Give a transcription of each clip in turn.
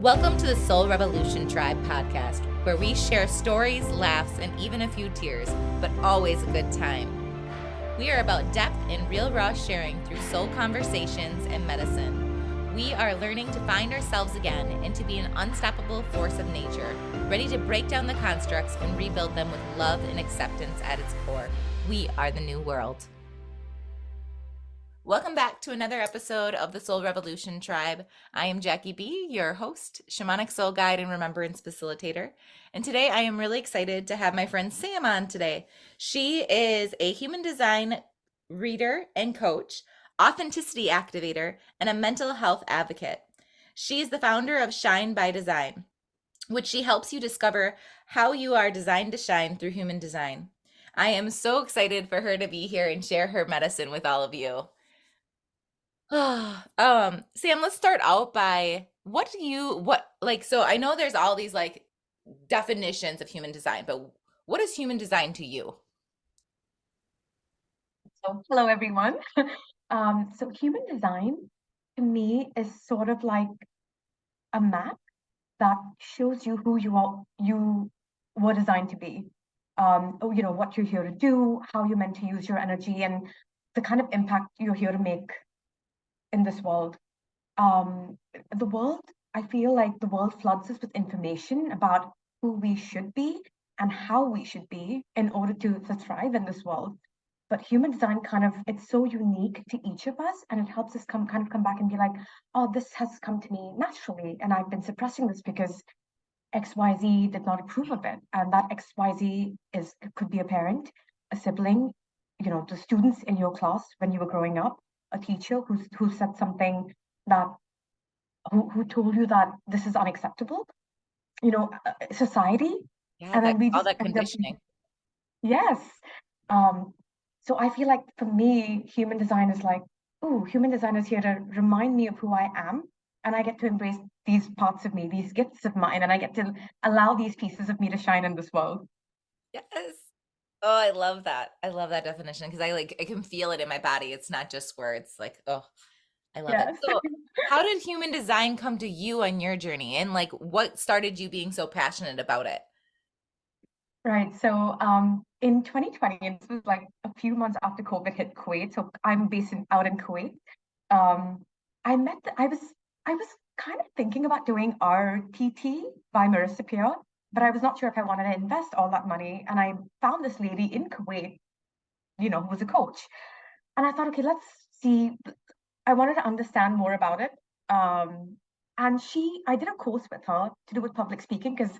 Welcome to the Soul Revolution Tribe podcast, where we share stories, laughs, and even a few tears, but always a good time. We are about depth and real raw sharing through soul conversations and medicine. We are learning to find ourselves again and to be an unstoppable force of nature, ready to break down the constructs and rebuild them with love and acceptance at its core. We are the new world. Welcome back to another episode of the Soul Revolution Tribe. I am Jackie B., your host, Shamanic Soul Guide and Remembrance Facilitator. And today I am really excited to have my friend Sam on today. She is a human design reader and coach, authenticity activator, and a mental health advocate. She is the founder of Shine by Design, which she helps you discover how you are designed to shine through human design. I am so excited for her to be here and share her medicine with all of you. Sam, let's start out by so I know there's all these like definitions of human design, but what is human design to you? So hello everyone. So human design to me is sort of like a map that shows you who you were designed to be. What you're here to do, how you're meant to use your energy, and the kind of impact you're here to make in this world. The world, I feel like the world floods us with information about who we should be and how we should be in order to thrive in this world. But human design it's so unique to each of us, and it helps us come back and be like, oh, this has come to me naturally, and I've been suppressing this because XYZ did not approve of it. And that XYZ could be a parent, a sibling, the students in your class when you were growing up, a teacher who said something that who told you that this is unacceptable, society. Yeah, And then we all just that end up, conditioning. yes. So I feel like for me, human design is like, oh, human design is here to remind me of who I am. And I get to embrace these parts of me, these gifts of mine, and I get to allow these pieces of me to shine in this world. Yes. Oh, I love that. I love that definition because I can feel it in my body. It's not just words. Like, oh, I love it. Yes. So, how did human design come to you on your journey? And like what started you being so passionate about it? Right. So in 2020, and this was like a few months after COVID hit Kuwait. So I'm out in Kuwait. Um, I was kind of thinking about doing RTT by Marissa Peer, but I was not sure if I wanted to invest all that money. And I found this lady in Kuwait, who was a coach. And I thought, okay, let's see. I wanted to understand more about it. And I did a course with her to do with public speaking because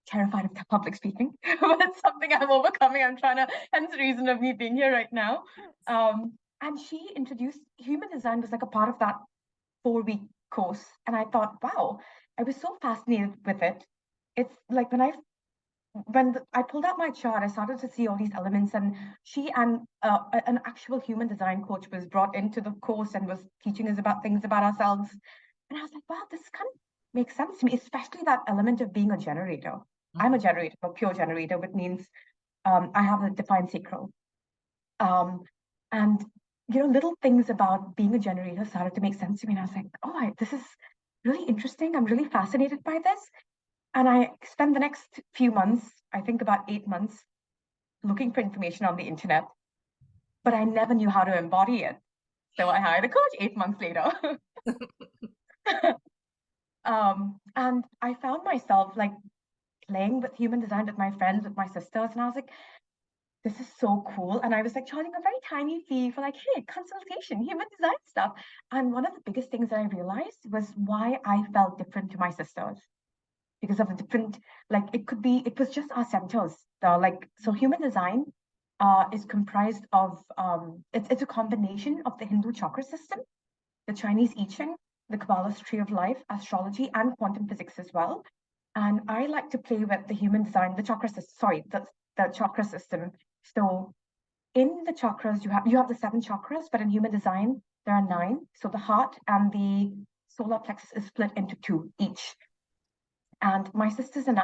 terrified of public speaking, but it's something I'm overcoming. Hence the reason of me being here right now. And she introduced human design was like a part of that 4-week course. And I thought, wow, I was so fascinated with it. It's like I pulled out my chart, I started to see all these elements, and she and an actual human design coach was brought into the course and was teaching us about things about ourselves. And I was like, wow, this kind of makes sense to me, especially that element of being a generator. I'm a generator, a pure generator, which means I have a defined sacral. Um, and little things about being a generator started to make sense to me. And I was like, oh, this is really interesting. I'm really fascinated by this. And I spent the next few months, I think about 8 months, looking for information on the internet, but I never knew how to embody it. So I hired a coach 8 months later. And I found myself like playing with human design with my friends, with my sisters, and I was like, this is so cool. And I was like charging a very tiny fee for like, hey, consultation, human design stuff. And one of the biggest things that I realized was why I felt different to my sisters because of the different, like it was just our centers. So human design is comprised of, it's a combination of the Hindu chakra system, the Chinese I Ching, the Kabbalah's tree of life, astrology, and quantum physics as well. And I like to play with the human design, the chakra system, the chakra system. So in the chakras, you have the 7 chakras, but in human design, there are 9. So the heart and the solar plexus is split into 2 each. And my sisters and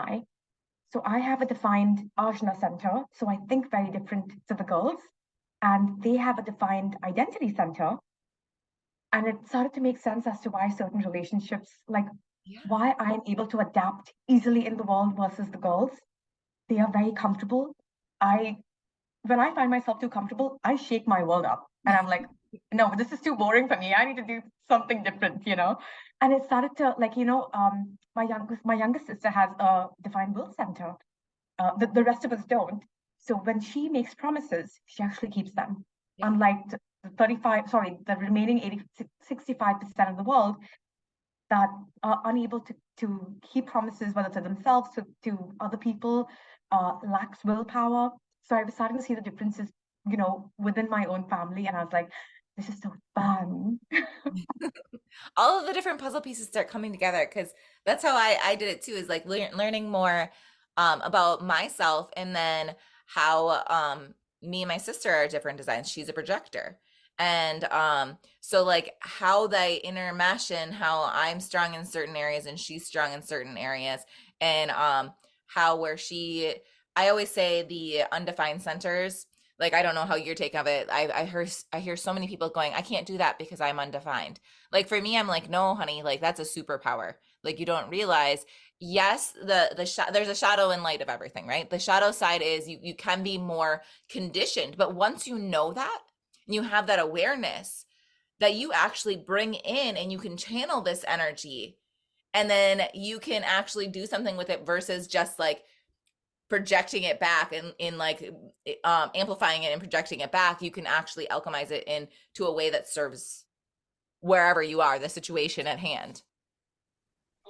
so I have a defined Ajna center, so I think very different to the girls, and they have a defined identity center. And it started to make sense as to why certain relationships, like Yeah. why I'm able to adapt easily in the world versus the girls. They are very comfortable. I When I find myself too comfortable, I shake my world up and I'm like, no, this is too boring for me. I need to do something different. And it started to my youngest sister has a defined will center. The rest of us don't. So when she makes promises, she actually keeps them. Yeah. Unlike the 35, sorry, the remaining 65% of the world that are unable to keep promises, whether to themselves, to other people, lacks willpower. So I was starting to see the differences, within my own family. And I was like, this is so fun. All of the different puzzle pieces start coming together because that's how I did it too, is like learning more about myself, and then how me and my sister are different designs. She's a projector. And so like how they intermesh, and how I'm strong in certain areas and she's strong in certain areas. And how where she I always say the undefined centers, like I don't know how your take of it. I hear so many people going, I can't do that because I'm undefined. Like for me, I'm like, no, honey, like that's a superpower. Like you don't realize, yes, there's a shadow and light of everything, right? The shadow side is you can be more conditioned, but once you know that, and you have that awareness that you actually bring in and you can channel this energy, and then you can actually do something with it versus just like projecting it back, and in like amplifying it and projecting it back. You can actually alchemize it into a way that serves wherever you are, the situation at hand.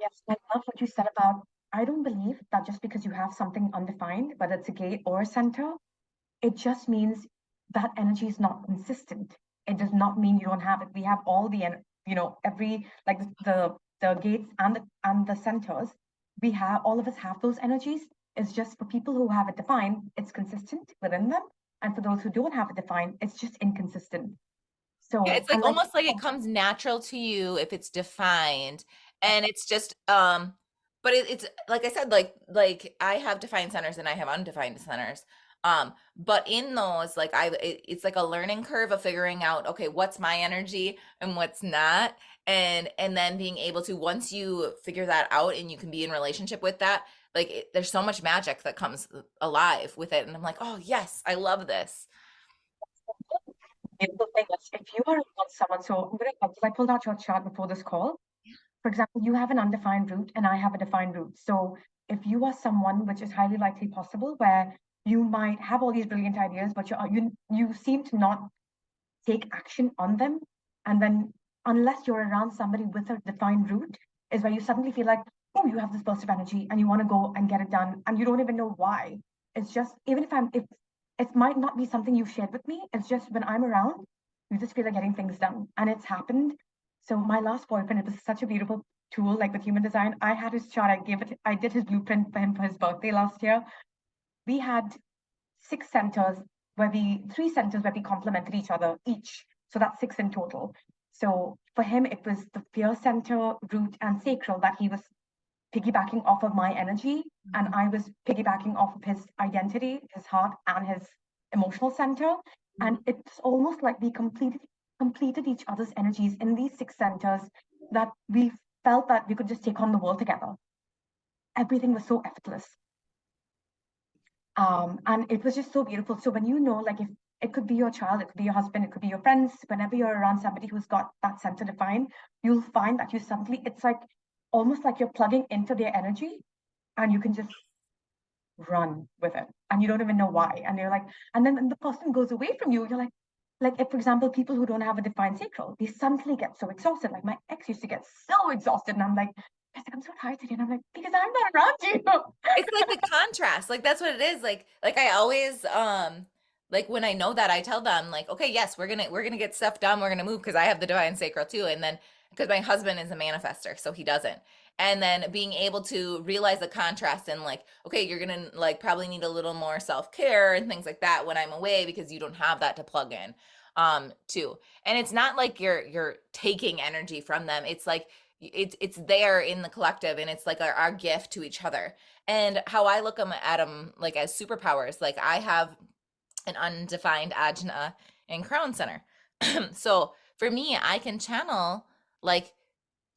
Yes, I love what you said about I don't believe that just because you have something undefined, whether it's a gate or a center, it just means that energy is not consistent. It does not mean you don't have it. We have all every like the gates and the centers. We have all of us have those energies. It's just for people who have it defined, it's consistent within them, and for those who don't have it defined, it's just inconsistent. Yeah, So, it's like and like almost like it comes natural to you if it's defined. And it's just but it's like I said, like I have defined centers and I have undefined centers. But in those, like it's like a learning curve of figuring out, okay, what's my energy and what's not. And then being able to, once you figure that out and you can be in relationship with that, like there's so much magic that comes alive with it. And I'm like, oh yes, I love this. the thing is, if you are around someone, so because I pulled out your chart before this call. For example, you have an undefined route and I have a defined route. So if you are someone, which is highly likely possible, where you might have all these brilliant ideas, but you seem to not take action on them, and then unless you're around somebody with a defined route, is where you suddenly feel like, oh, you have this burst of energy and you want to go and get it done, and you don't even know why. It's just even if it might not be something you've shared with me, it's just when I'm around, you just feel like getting things done, and it's happened. So my last boyfriend, it was such a beautiful tool, like with human design. I had his chart. I did his blueprint for him for his birthday last year. We had six centers three centers where we complemented each other each. So that's six in total. So for him, it was the fear center, root, and sacral that he was piggybacking off of my energy. And I was piggybacking off of his identity, his heart, and his emotional center. And it's almost like we completed each other's energies in these six centers, that we felt that we could just take on the world together. Everything was so effortless. And it was just so beautiful. So when like if it could be your child, it could be your husband, it could be your friends, whenever you're around somebody who's got that center defined, you'll find that you suddenly, it's like almost like you're plugging into their energy, and you can just run with it. And you don't even know why. And you're like, and then when the person goes away from you, you're like if, for example, people who don't have a defined sacral, they suddenly get so exhausted. Like my ex used to get so exhausted, and I'm so tired today. And I'm like, because I'm not around you. It's like the contrast. Like that's what it is. Like I always like when I know that, I tell them like, okay, yes, we're gonna get stuff done. We're gonna move because I have the divine sacral too. And then because my husband is a manifester, so he doesn't. And then being able to realize the contrast, and like, okay, you're gonna like probably need a little more self-care and things like that when I'm away because you don't have that to plug in too. And it's not like you're taking energy from them. It's like it's there in the collective, and it's like our gift to each other. And how I look at them like as superpowers, like I have an undefined ajna and crown center. So for me, I can channel like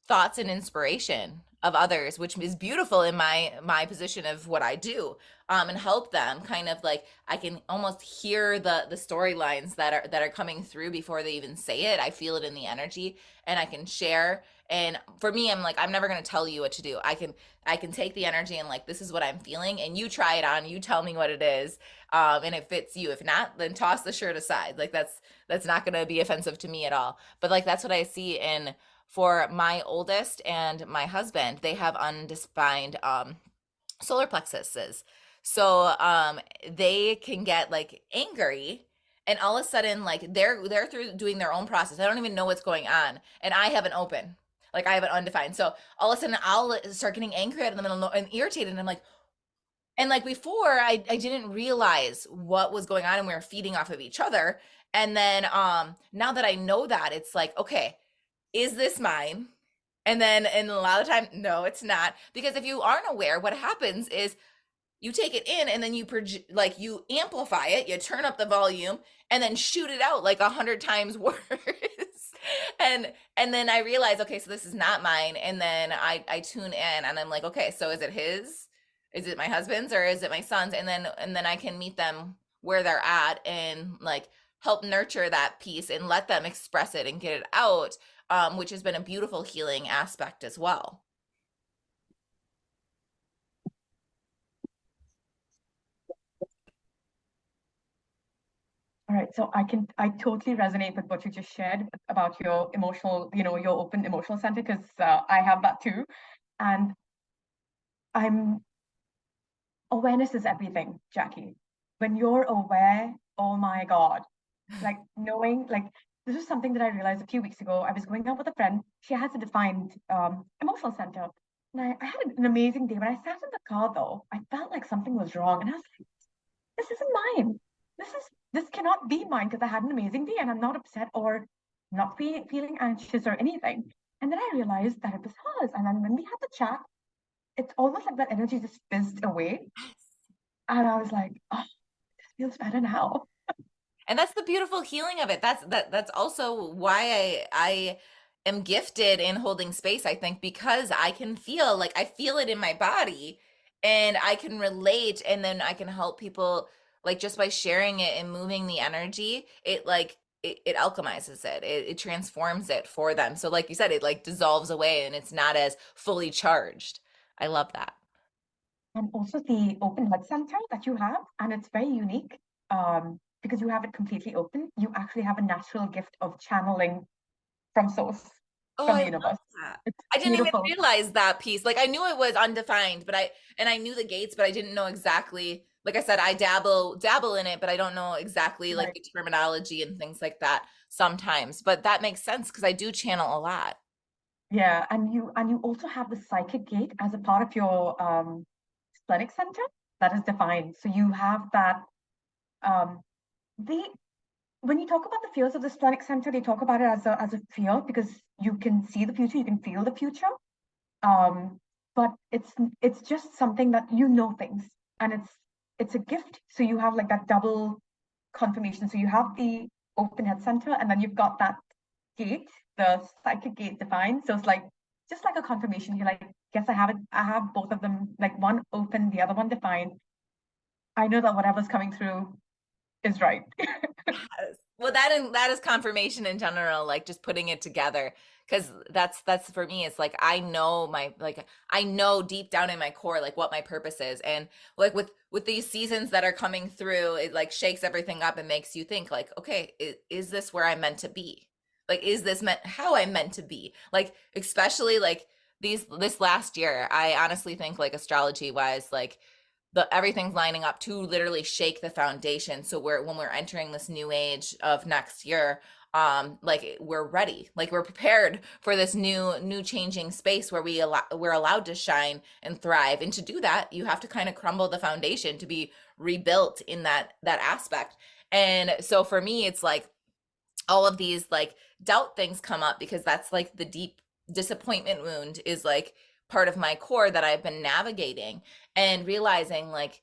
thoughts and inspiration of others, which is beautiful in my position of what I do, and help them kind of like I can almost hear the storylines that are coming through before they even say it. I feel it in the energy, and I can share. And for me, I'm like, I'm never going to tell you what to do. I can take the energy and like, this is what I'm feeling, and you try it on. You tell me what it is, and it fits you. If not, then toss the shirt aside. Like that's not going to be offensive to me at all. But like that's what I see in for my oldest and my husband. They have undefined solar plexuses. So they can get like angry, and all of a sudden like they're through doing their own process. I don't even know what's going on, and I have an open. Like I have it undefined. So all of a sudden I'll start getting angry at them and irritated, and I'm like, and like before I didn't realize what was going on, and we were feeding off of each other. And then now that I know that, it's like, okay, is this mine? And a lot of time, no, it's not. Because if you aren't aware, what happens is you take it in, and then like you amplify it, you turn up the volume, and then shoot it out like 100 times worse. And then I realize, okay, so this is not mine. And then I tune in, and I'm like, okay, so is it his? Is it my husband's, or is it my son's? And then I can meet them where they're at, and like help nurture that piece and let them express it and get it out, which has been a beautiful healing aspect as well. All right, so I totally resonate with what you just shared about your emotional, your open emotional center, because I have that too. And I'm awareness is everything, Jackie. When you're aware, oh my God, like knowing, like this is something that I realized a few weeks ago. I was going out with a friend. She has a defined emotional center. And I had an amazing day. When I sat in the car though, I felt like something was wrong. And I was like, this isn't mine. This cannot be mine, because I had an amazing day and I'm not upset or not feeling anxious or anything. And then I realized that it was hers. And then when we had the chat, it's almost like that energy just fizzed away. And I was like, oh, this feels better now. And that's the beautiful healing of it. That's also why I am gifted in holding space, I think, because I can feel like I feel it in my body, and I can relate, and then I can help people like just by sharing it and moving the energy. It like it alchemizes it transforms it for them. So like you said, it like dissolves away, and it's not as fully charged. I love that. And also the open head center that you have, and it's very unique, because you have it completely open. You actually have a natural gift of channeling from source, Oh, from I the love universe. that. It's I didn't even beautiful. realize that piece. Like I knew it was undefined, but I knew the gates, but I didn't know exactly. Like I said, I dabble in it, but I don't know exactly like Right. the terminology and things like that sometimes. But that makes sense because I do channel a lot. Yeah, and you also have the psychic gate as a part of your splenic center that is defined. So you have that um the when you talk about the fears of the splenic center, they talk about it as a fear because you can see the future, you can feel the future. Um, but it's just something that you know things, and it's a gift. So you have like that double confirmation. So you have the open head center, and then you've got that gate, the psychic gate defined. So it's like just like a confirmation. You're like, yes, I have both of them, like one open, the other one defined. I know that whatever's coming through is right. Yes. Well, that is confirmation in general, like just putting it together. Because that's for me, it's like I know my like I know deep down in my core like what my purpose is. And like with these seasons that are coming through, it like shakes everything up and makes you think like, okay, is this where I'm meant to be? Like, is this meant how I'm meant to be? Like, especially like this last year, I honestly think like astrology wise, like the everything's lining up to literally shake the foundation. So when we're entering this new age of next year, like we're ready, like we're prepared for this new changing space where we're allowed to shine and thrive. And to do that, you have to kind of crumble the foundation to be rebuilt in that aspect. And so for me, it's like all of these like doubt things come up because that's like the deep disappointment wound is like part of my core that I've been navigating, and realizing like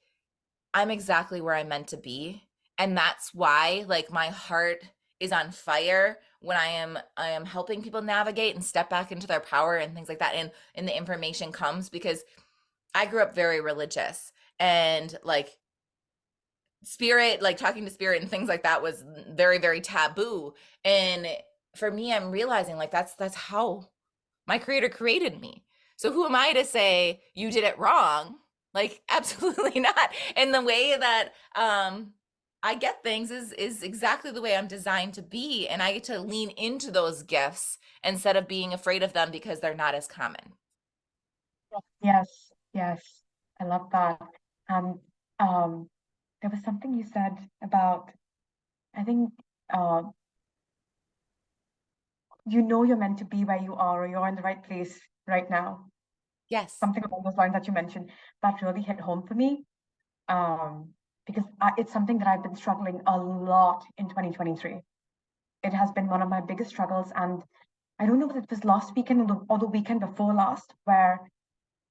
I'm exactly where I'm meant to be. And that's why like my heart is on fire when I am helping people navigate and step back into their power and things like that, and the information comes because I grew up very religious, and like spirit, like talking to spirit and things like that was very, very taboo. And for me, I'm realizing like that's how my creator created me. So who am I to say you did it wrong? Like absolutely not. And the way that I get things is exactly the way I'm designed to be, and I get to lean into those gifts instead of being afraid of them because they're not as common. Yes, yes, I love that. And um, there was something you said about, I think, uh, you know you're meant to be where you are, or you're in the right place right now. Yes. Something along those lines that you mentioned that really hit home for me. Because it's something that I've been struggling a lot in 2023. It has been one of my biggest struggles, and I don't know if it was last weekend or the weekend before last, where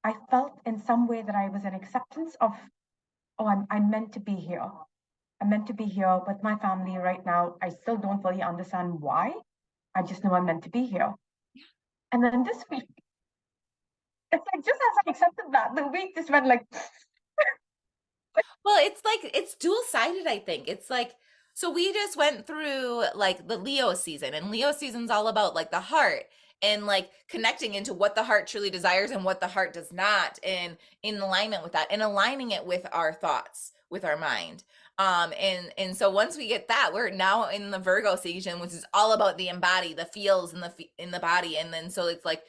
I felt in some way that I was in acceptance of, oh, I'm meant to be here. I'm meant to be here with my family right now. I still don't fully understand why. I just know I'm meant to be here. And then this week, it's like just as I accepted that, the week just went like, Well, it's like it's dual-sided, I think. It's like so we just went through like the Leo season, and Leo season's all about like the heart and like connecting into what the heart truly desires and what the heart does not, and in alignment with that and aligning it with our thoughts, with our mind. And so once we get that, we're now in the Virgo season, which is all about the embody, the feels in the body. And then so it's like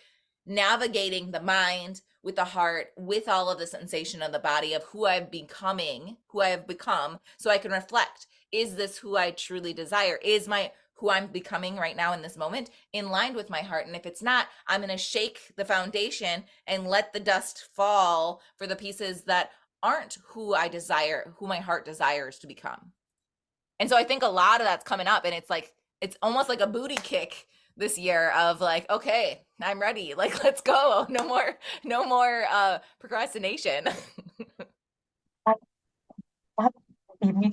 navigating the mind with the heart, with all of the sensation of the body of who I'm becoming, who I have become, so I can reflect. Is this who I truly desire? Is my who I'm becoming right now in this moment in line with my heart? And if it's not, I'm going to shake the foundation and let the dust fall for the pieces that aren't who I desire, who my heart desires to become. And so I think a lot of that's coming up, and it's like it's almost like a booty kick this year of like, okay, I'm ready. Like let's go. No more procrastination. that, that made me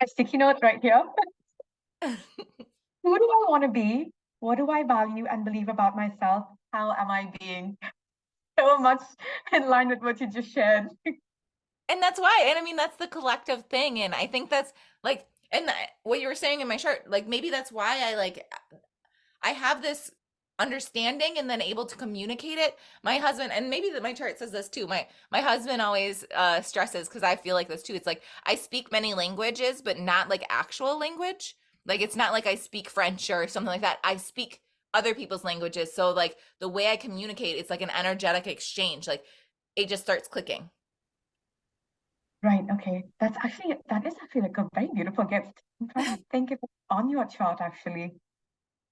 a sticky note right here. Who do I want to be? What do I value and believe about myself? How am I being? So much in line with what you just shared. And that's why, and I mean that's the collective thing, and I think that's like, and what you were saying in my chart, like maybe that's why I have this understanding and then able to communicate it. My husband, and maybe that my chart says this too. My husband always stresses, because I feel like this too. It's like I speak many languages, but not like actual language. Like it's not like I speak French or something like that. I speak other people's languages. So like the way I communicate, it's like an energetic exchange. Like it just starts clicking. Right, okay. That is actually like a very beautiful gift. I'm trying to think if it's on your chart actually,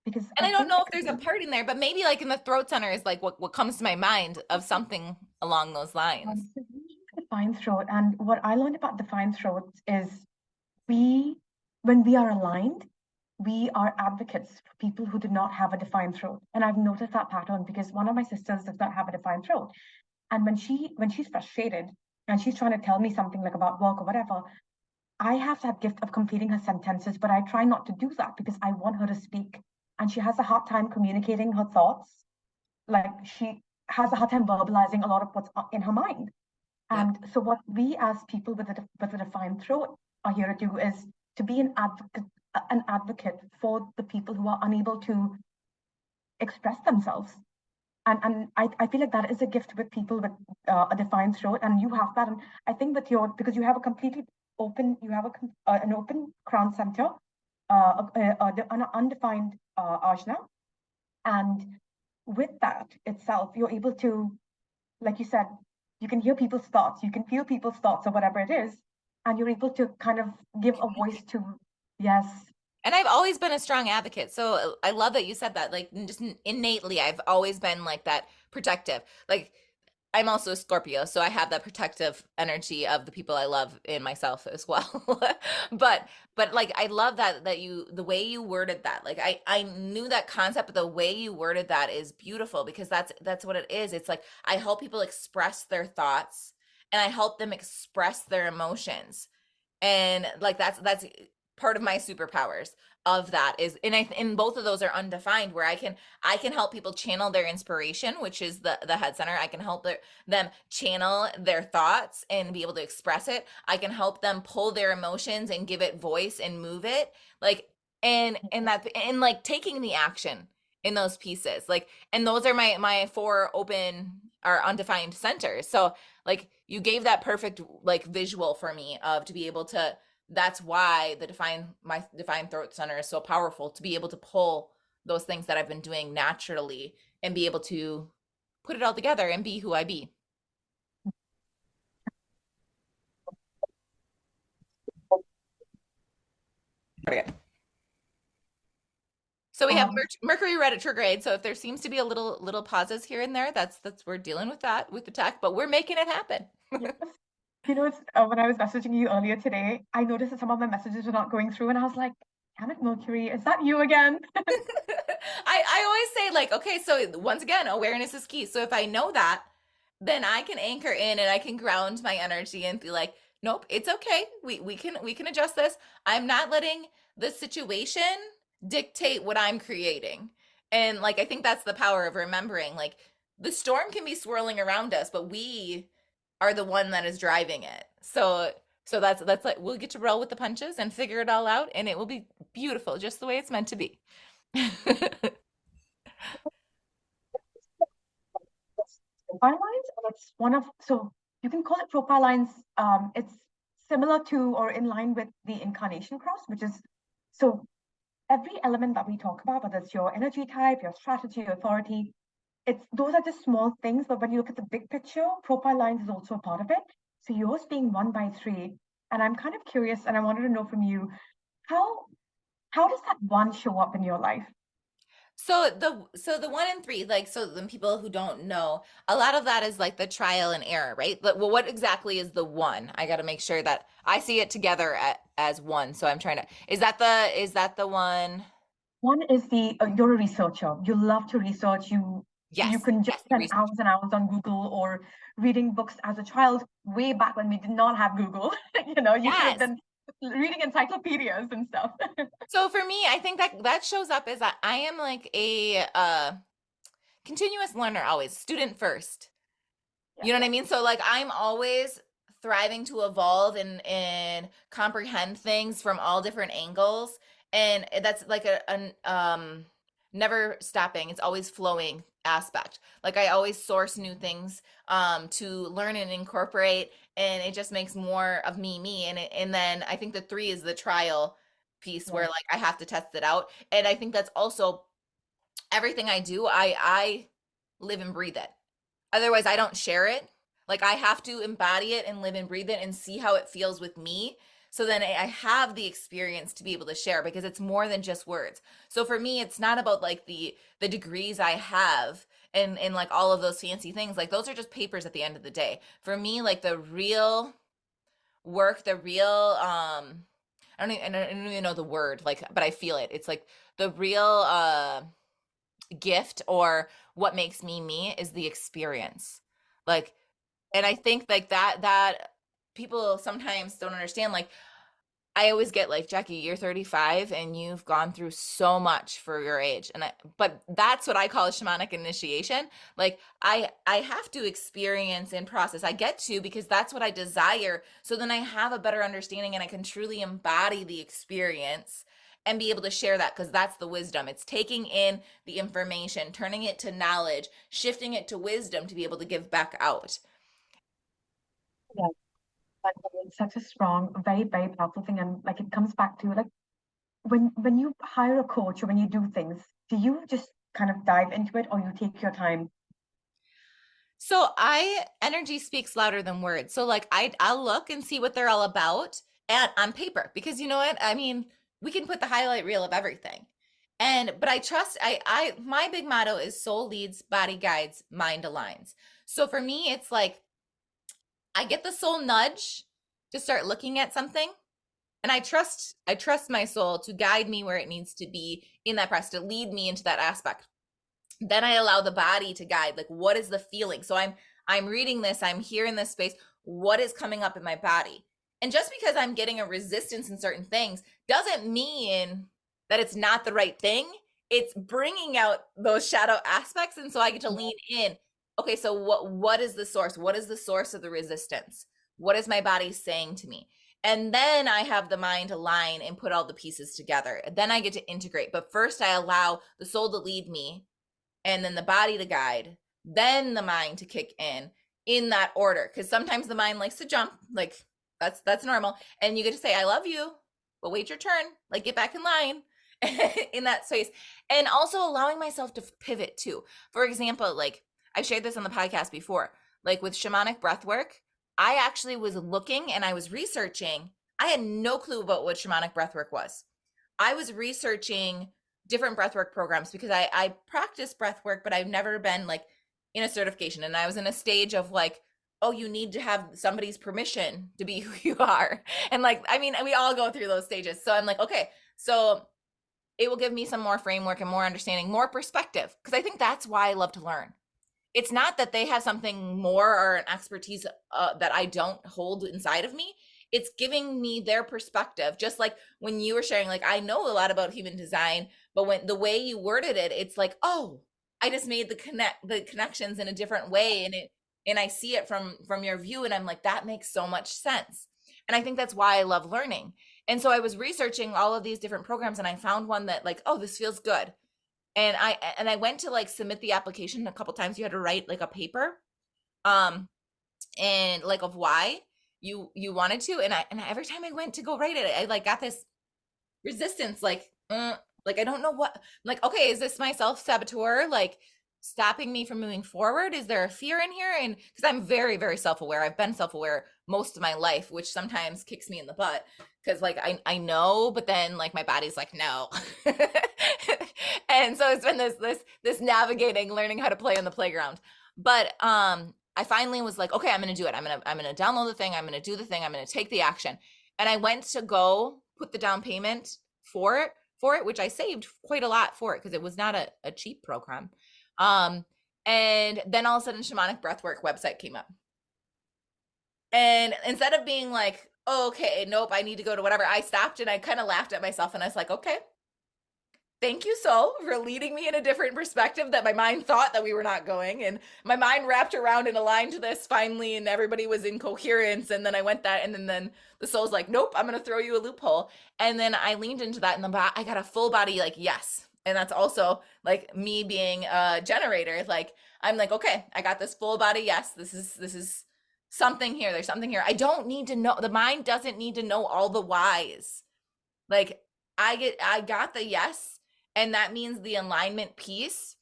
because And I I don't think know if there's a part in there, but maybe like in the throat center is like what comes to my mind of something along those lines. so defined throat, and what I learned about defined throats is we, when we are aligned, we are advocates for people who do not have a defined throat. And I've noticed that pattern because one of my sisters does not have a defined throat. And when she's frustrated and she's trying to tell me something like about work or whatever, I have that gift of completing her sentences, but I try not to do that because I want her to speak. And she has a hard time communicating her thoughts. Like she has a hard time verbalizing a lot of what's in her mind. Yep. And so, what we as people with a defined throat are here to do is to be an advocate for the people who are unable to express themselves. And I feel like that is a gift with people with a defined throat, and you have that. And I think with your, because you have a completely open, you have an open crown center, an undefined ajna, and with that itself, you're able to, like you said, you can hear people's thoughts, you can feel people's thoughts or whatever it is, and you're able to kind of give a voice to, yes, And I've always been a strong advocate. So I love that you said that. Like just innately, I've always been like that protective. Like I'm also a Scorpio, so I have that protective energy of the people I love in myself as well. but like I love that you, the way you worded that. Like I knew that concept, but the way you worded that is beautiful, because that's what it is. It's like I help people express their thoughts, and I help them express their emotions. And like that's part of my superpowers of that is, and both of those are undefined, where I can help people channel their inspiration, which is the head center. I can help them channel their thoughts and be able to express it. I can help them pull their emotions and give it voice and move it, like, and like taking the action in those pieces, like, and those are my four open or undefined centers. So like you gave that perfect like visual for me of to be able to, that's why my defined throat center is so powerful, to be able to pull those things that I've been doing naturally and be able to put it all together and be who I be. Okay. So we have Um, Mercury retrograde. So if there seems to be a little pauses here and there, that's we're dealing with that with the tech, but we're making it happen. yes. It's when I was messaging you earlier today, I noticed that some of my messages were not going through, and I was like, "Damn it, Mercury, is that you again?" I always say, like, okay, so once again, awareness is key. So if I know that, then I can anchor in and I can ground my energy and be like, nope, it's okay. We can adjust this. I'm not letting the situation dictate what I'm creating. And like I think that's the power of remembering, like, the storm can be swirling around us, but we are the one that is driving it. So that's like we'll get to roll with the punches and figure it all out, and it will be beautiful just the way it's meant to be. Profile lines, and it's one of, so you can call it profile lines. It's similar to or in line with the incarnation cross, which is so every element that we talk about, whether it's your energy type, your strategy, your authority, it's those are just small things, but when you look at the big picture, profile lines is also a part of it. So yours being 1 by 3, and I'm kind of curious, and I wanted to know from you how how does that one show up in your life? So the 1 and 3, like, so the people who don't know, a lot of that is like the trial and error, right? But well, what exactly is the one? I got to make sure that I see it together as one. So I'm trying to, is that the one? One is the you're a researcher. You love to research. You Yes, can just yes, the spend research. hours and hours on Google or reading books as a child, way back when we did not have Google. You could have Yes. been reading encyclopedias and stuff. So for me, I think that shows up as I am like a continuous learner, always student first. Yeah. You know what I mean? So like I'm always thriving to evolve and comprehend things from all different angles. And that's like an never stopping. It's always flowing aspect. Like I always source new things to learn and incorporate, and it just makes more of me. And then I think the 3 is the trial piece, where Yes. like I have to test it out. And I think that's also everything I do, I live and breathe it. Otherwise, I don't share it. Like I have to embody it and live and breathe it and see how it feels with me. So then I have the experience to be able to share, because it's more than just words. So for me, it's not about like the degrees I have and like all of those fancy things. Like those are just papers at the end of the day. For me, like the real work, the real I don't even know the word, like, but I feel it. It's like the real gift, or what makes me me, is the experience. Like, and I think like that people sometimes don't understand. Like I always get like, Jackie, you're 35 and you've gone through so much for your age. But that's what I call a shamanic initiation. Like I have to experience and process. I get to, because that's what I desire. So then I have a better understanding and I can truly embody the experience and be able to share that, because that's the wisdom. It's taking in the information, turning it to knowledge, shifting it to wisdom to be able to give back out. Yeah. It's such a strong, very, very powerful thing. And like it comes back to like when you hire a coach or when you do things, do you just kind of dive into it or you take your time? So I energy speaks louder than words. So like I'll look and see what they're all about at on paper, because you know what? I mean, we can put the highlight reel of everything. And but I trust, I my big motto is soul leads, body guides, mind aligns. So for me, it's like I get the soul nudge to start looking at something, and I trust my soul to guide me where it needs to be in that press, to lead me into that aspect. Then I allow the body to guide, like, what is the feeling? So I'm reading this, I'm here in this space, what is coming up in my body? And just because I'm getting a resistance in certain things doesn't mean that it's not the right thing. It's bringing out those shadow aspects. And so I get to lean in. Okay, so what is the source? What is the source of the resistance? What is my body saying to me? And then I have the mind align and put all the pieces together. Then I get to integrate. But first I allow the soul to lead me, and then the body to guide, then the mind to kick in that order. Because sometimes the mind likes to jump, like that's normal. And you get to say, I love you, but wait your turn, like get back in line in that space. And also allowing myself to pivot too. For example, like I've shared this on the podcast before, like with shamanic breath work, I actually was looking and I was researching. I had no clue about what shamanic breath work was. I was researching different breathwork programs because I practice breathwork, but I've never been like in a certification. And I was in a stage of like, oh, you need to have somebody's permission to be who you are. And like, I mean, we all go through those stages. So I'm like, okay, so it will give me some more framework and more understanding, more perspective. Because I think that's why I love to learn. It's not that they have something more or an expertise that I don't hold inside of me. It's giving me their perspective. Just like when you were sharing, like, I know a lot about human design, but when the way you worded it, it's like, oh, I just made the connections in a different way. And I see it from your view. And I'm like, that makes so much sense. And I think that's why I love learning. And so I was researching all of these different programs and I found one that like, oh, this feels good. And I went to like submit the application a couple times. You had to write like a paper, and like of why you wanted to. And every time I went to go write it, I like got this resistance, like I don't know what. I'm like, okay, is this my self saboteur like stopping me from moving forward? Is there a fear in here? And because I'm very very self aware, I've been self aware most of my life, which sometimes kicks me in the butt because like I know, but then like my body's like no. And so it's been this navigating, learning how to play on the playground. But I finally was like, okay, I'm gonna do it. I'm gonna download the thing, I'm gonna do the thing, I'm gonna take the action. And I went to go put the down payment for it, which I saved quite a lot for it because it was not a cheap program. And then all of a sudden shamanic breathwork website came up. And instead of being like, oh, okay, nope, I need to go to whatever, I stopped and I kind of laughed at myself and I was like, okay, thank you, soul, for leading me in a different perspective that my mind thought that we were not going. And my mind wrapped around and aligned to this finally, and everybody was in coherence. And then I went that, and then the soul's like, nope, I'm going to throw you a loophole. And then I leaned into that, and then I got a full body, like, yes. And that's also like me being a generator. Like, I'm like, okay, I got this full body. Yes, this is something here. There's something here. I don't need to know. The mind doesn't need to know all the whys. Like, I got the yes, and that means the alignment piece.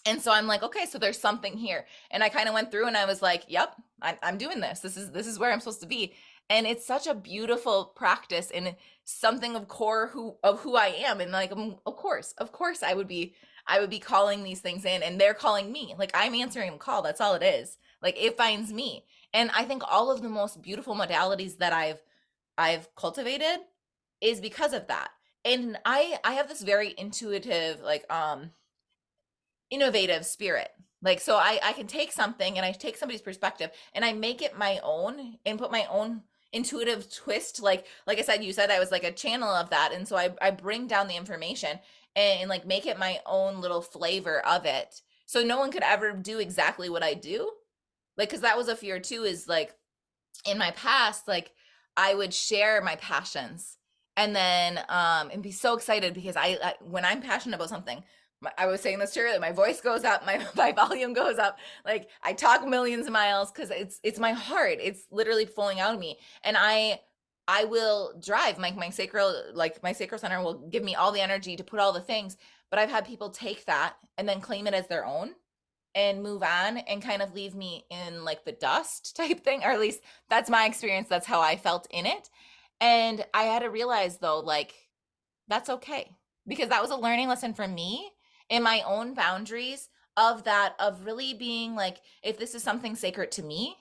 And so I'm like, okay, so there's something here. And I kind of went through and I was like, yep, I'm doing this. This is where I'm supposed to be. And it's such a beautiful practice and something of who I am. And like, of course I would be calling these things in, and they're calling me. Like, I'm answering the call. That's all it is. Like, it finds me. And I think all of the most beautiful modalities that I've cultivated is because of that. And I have this very intuitive, like innovative spirit. Like, so I can take something and I take somebody's perspective and I make it my own and put my own intuitive twist. Like I said, you said I was like a channel of that. And so I bring down the information and like make it my own little flavor of it. So no one could ever do exactly what I do. Like, because that was a fear too, is like in my past, like I would share my passions and then and be so excited because I when I'm passionate about something, I was saying this earlier, my voice goes up, my volume goes up, like I talk millions of miles because it's my heart, it's literally flowing out of me. And I will drive my sacral, like my sacral center will give me all the energy to put all the things. But I've had people take that and then claim it as their own and move on and kind of leave me in like the dust type thing, or at least that's my experience, that's how I felt in it. And I had to realize though, like, that's okay, because that was a learning lesson for me in my own boundaries of that, of really being like, if this is something sacred to me,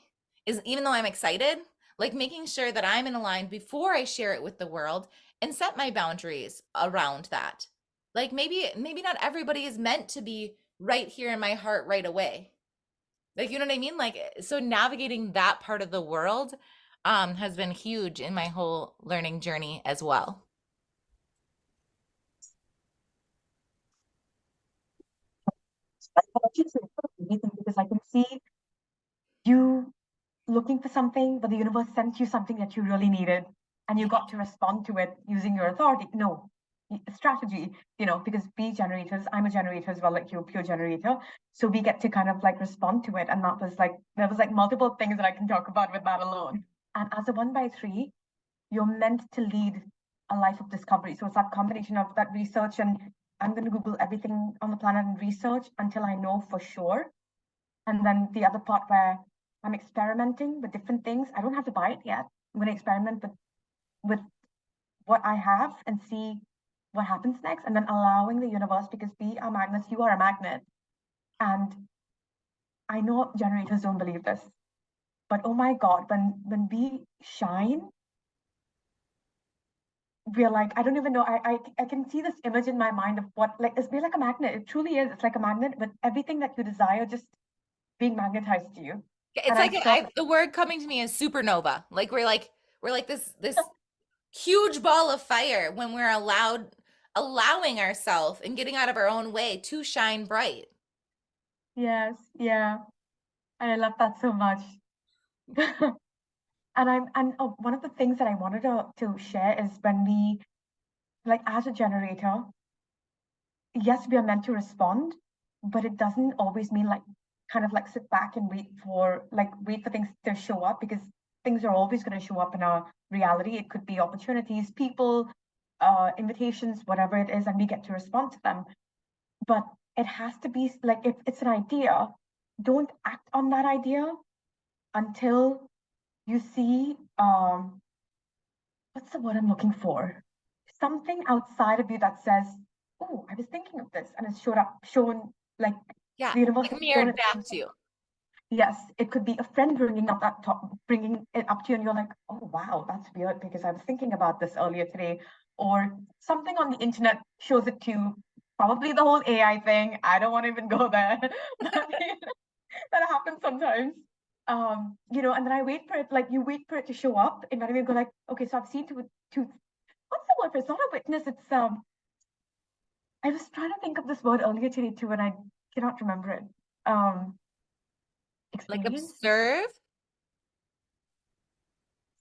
is, even though I'm excited, like making sure that I'm in aligned before I share it with the world and set my boundaries around that. Like, maybe not everybody is meant to be right here in my heart right away. Like, you know what I mean? Like, so navigating that part of the world, has been huge in my whole learning journey as well. It's amazing because I can see you looking for something, but the universe sent you something that you really needed, and you got to respond to it using your authority. No, strategy, because we generators, I'm a generator as well, like you're a pure generator. So we get to kind of like respond to it. And there was like multiple things that I can talk about with that alone. And as a 1 by 3, you're meant to lead a life of discovery. So it's that combination of that research, and I'm going to Google everything on the planet and research until I know for sure. And then the other part where I'm experimenting with different things. I don't have to buy it yet. I'm going to experiment with what I have and see what happens next. And then allowing the universe, because we are magnets, you are a magnet. And I know generators don't believe this, but oh my God, when we shine, we're like, I don't even know. I can see this image in my mind of what, like, we're like a magnet. It truly is. It's like a magnet with everything that you desire just being magnetized to you. It's And I like saw, the word coming to me is supernova. Like we're like this huge ball of fire when we're allowing ourselves and getting out of our own way to shine bright. yes, yeah. And I love that so much. And one of the things that I wanted to share is when we, like, as a generator, yes, we are meant to respond, but it doesn't always mean like kind of like sit back and wait for things to show up, because things are always going to show up in our reality. It could be opportunities, people, invitations, whatever it is, and we get to respond to them. But it has to be like, if it's an idea, don't act on that idea until you see what's the word I'm looking for? Something outside of you that says, "Oh, I was thinking of this," and it's shown like Yeah, the universe like has shown mirrored it. back to you. Yes, it could be a friend bringing it up to you, and you're like, "Oh, wow, that's weird because I was thinking about this earlier today," or something on the internet shows it to you. Probably the whole AI thing. I don't want to even go there, but that happens sometimes. And then I wait for it, like you wait for it to show up, and then we go like, okay, so I've seen two. What's the word for it? It's not a witness. It's I was trying to think of this word earlier today too, and I cannot remember it. Um, Like experience. observe.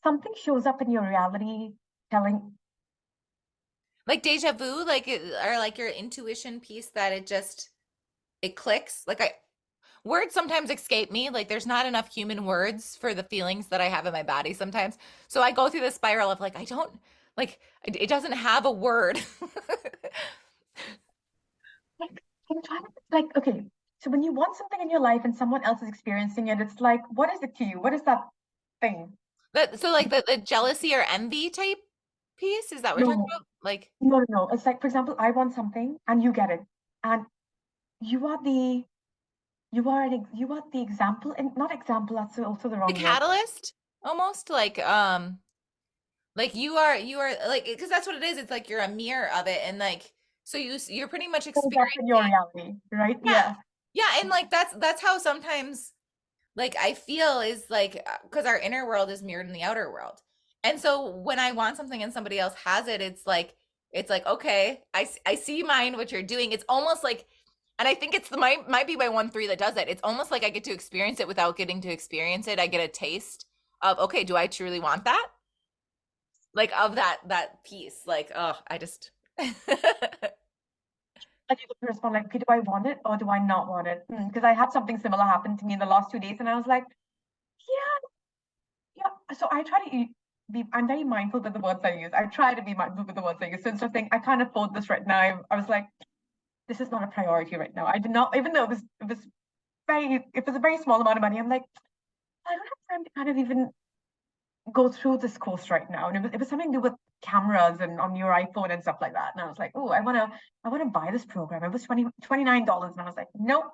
Something shows up in your reality, telling. Like deja vu, or like your intuition piece that it clicks. Like I words sometimes escape me. Like there's not enough human words for the feelings that I have in my body sometimes. So I go through this spiral of like I don't like it doesn't have a word. Like, I'm trying to like. Okay, so when you want something in your life and someone else is experiencing it, it's like, what is it to you? What is that thing? So like the jealousy or envy type piece, is that what you're talking No, about? Like no, no, no. It's like, for example, I want something and you get it, and you are the you are the example, and not example. That's also the the wrong word. catalyst almost like you are like because that's what it is. It's like you're a mirror of it and like so you're pretty much Shows up in your experiencing. reality, right? Yeah. Yeah. Yeah, and like that's how sometimes like I feel is like because our inner world is mirrored in the outer world. And so when I want something and somebody else has it, it's like okay, I see mine what you're doing. It's almost like and I think it's the might be my 1-3 that does it. It's almost like I get to experience it without getting to experience it. I get a taste of okay, do I truly want that? Like of that piece. Like, oh, I just Like you could respond like, okay, do I want it or do I not want it? Because I had something similar happen to me in the last 2 days, and I was like, yeah, yeah. So I try to be. I'm very mindful with the words I use. I try to be mindful with the words I use. So instead of saying I can't afford this right now, I was like, this is not a priority right now. I did not, even though it was a very small amount of money. I'm like, I don't have time to kind of even go through this course right now. And it was something to do with cameras and on your iPhone and stuff like that. And I was like, oh, I wanna buy this program. It was $29. And I was like, nope,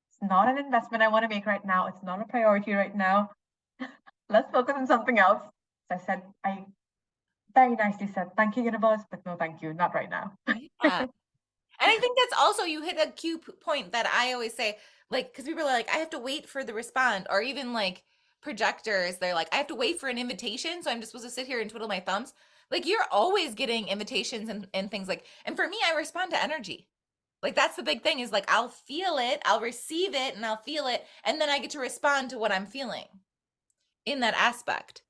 it's not an investment I want to make right now. It's not a priority right now. Let's focus on something else. So I very nicely said, thank you, universe, but no thank you, not right now. yeah. And I think that's also you hit a point that I always say, like, because people are like, I have to wait for the respond, or even like projectors, they're like, I have to wait for an invitation, so I'm just supposed to sit here and twiddle my thumbs. Like you're always getting invitations and things like, and for me, I respond to energy. Like that's the big thing is like I'll feel it, I'll receive it, and I'll feel it, and then I get to respond to what I'm feeling in that aspect.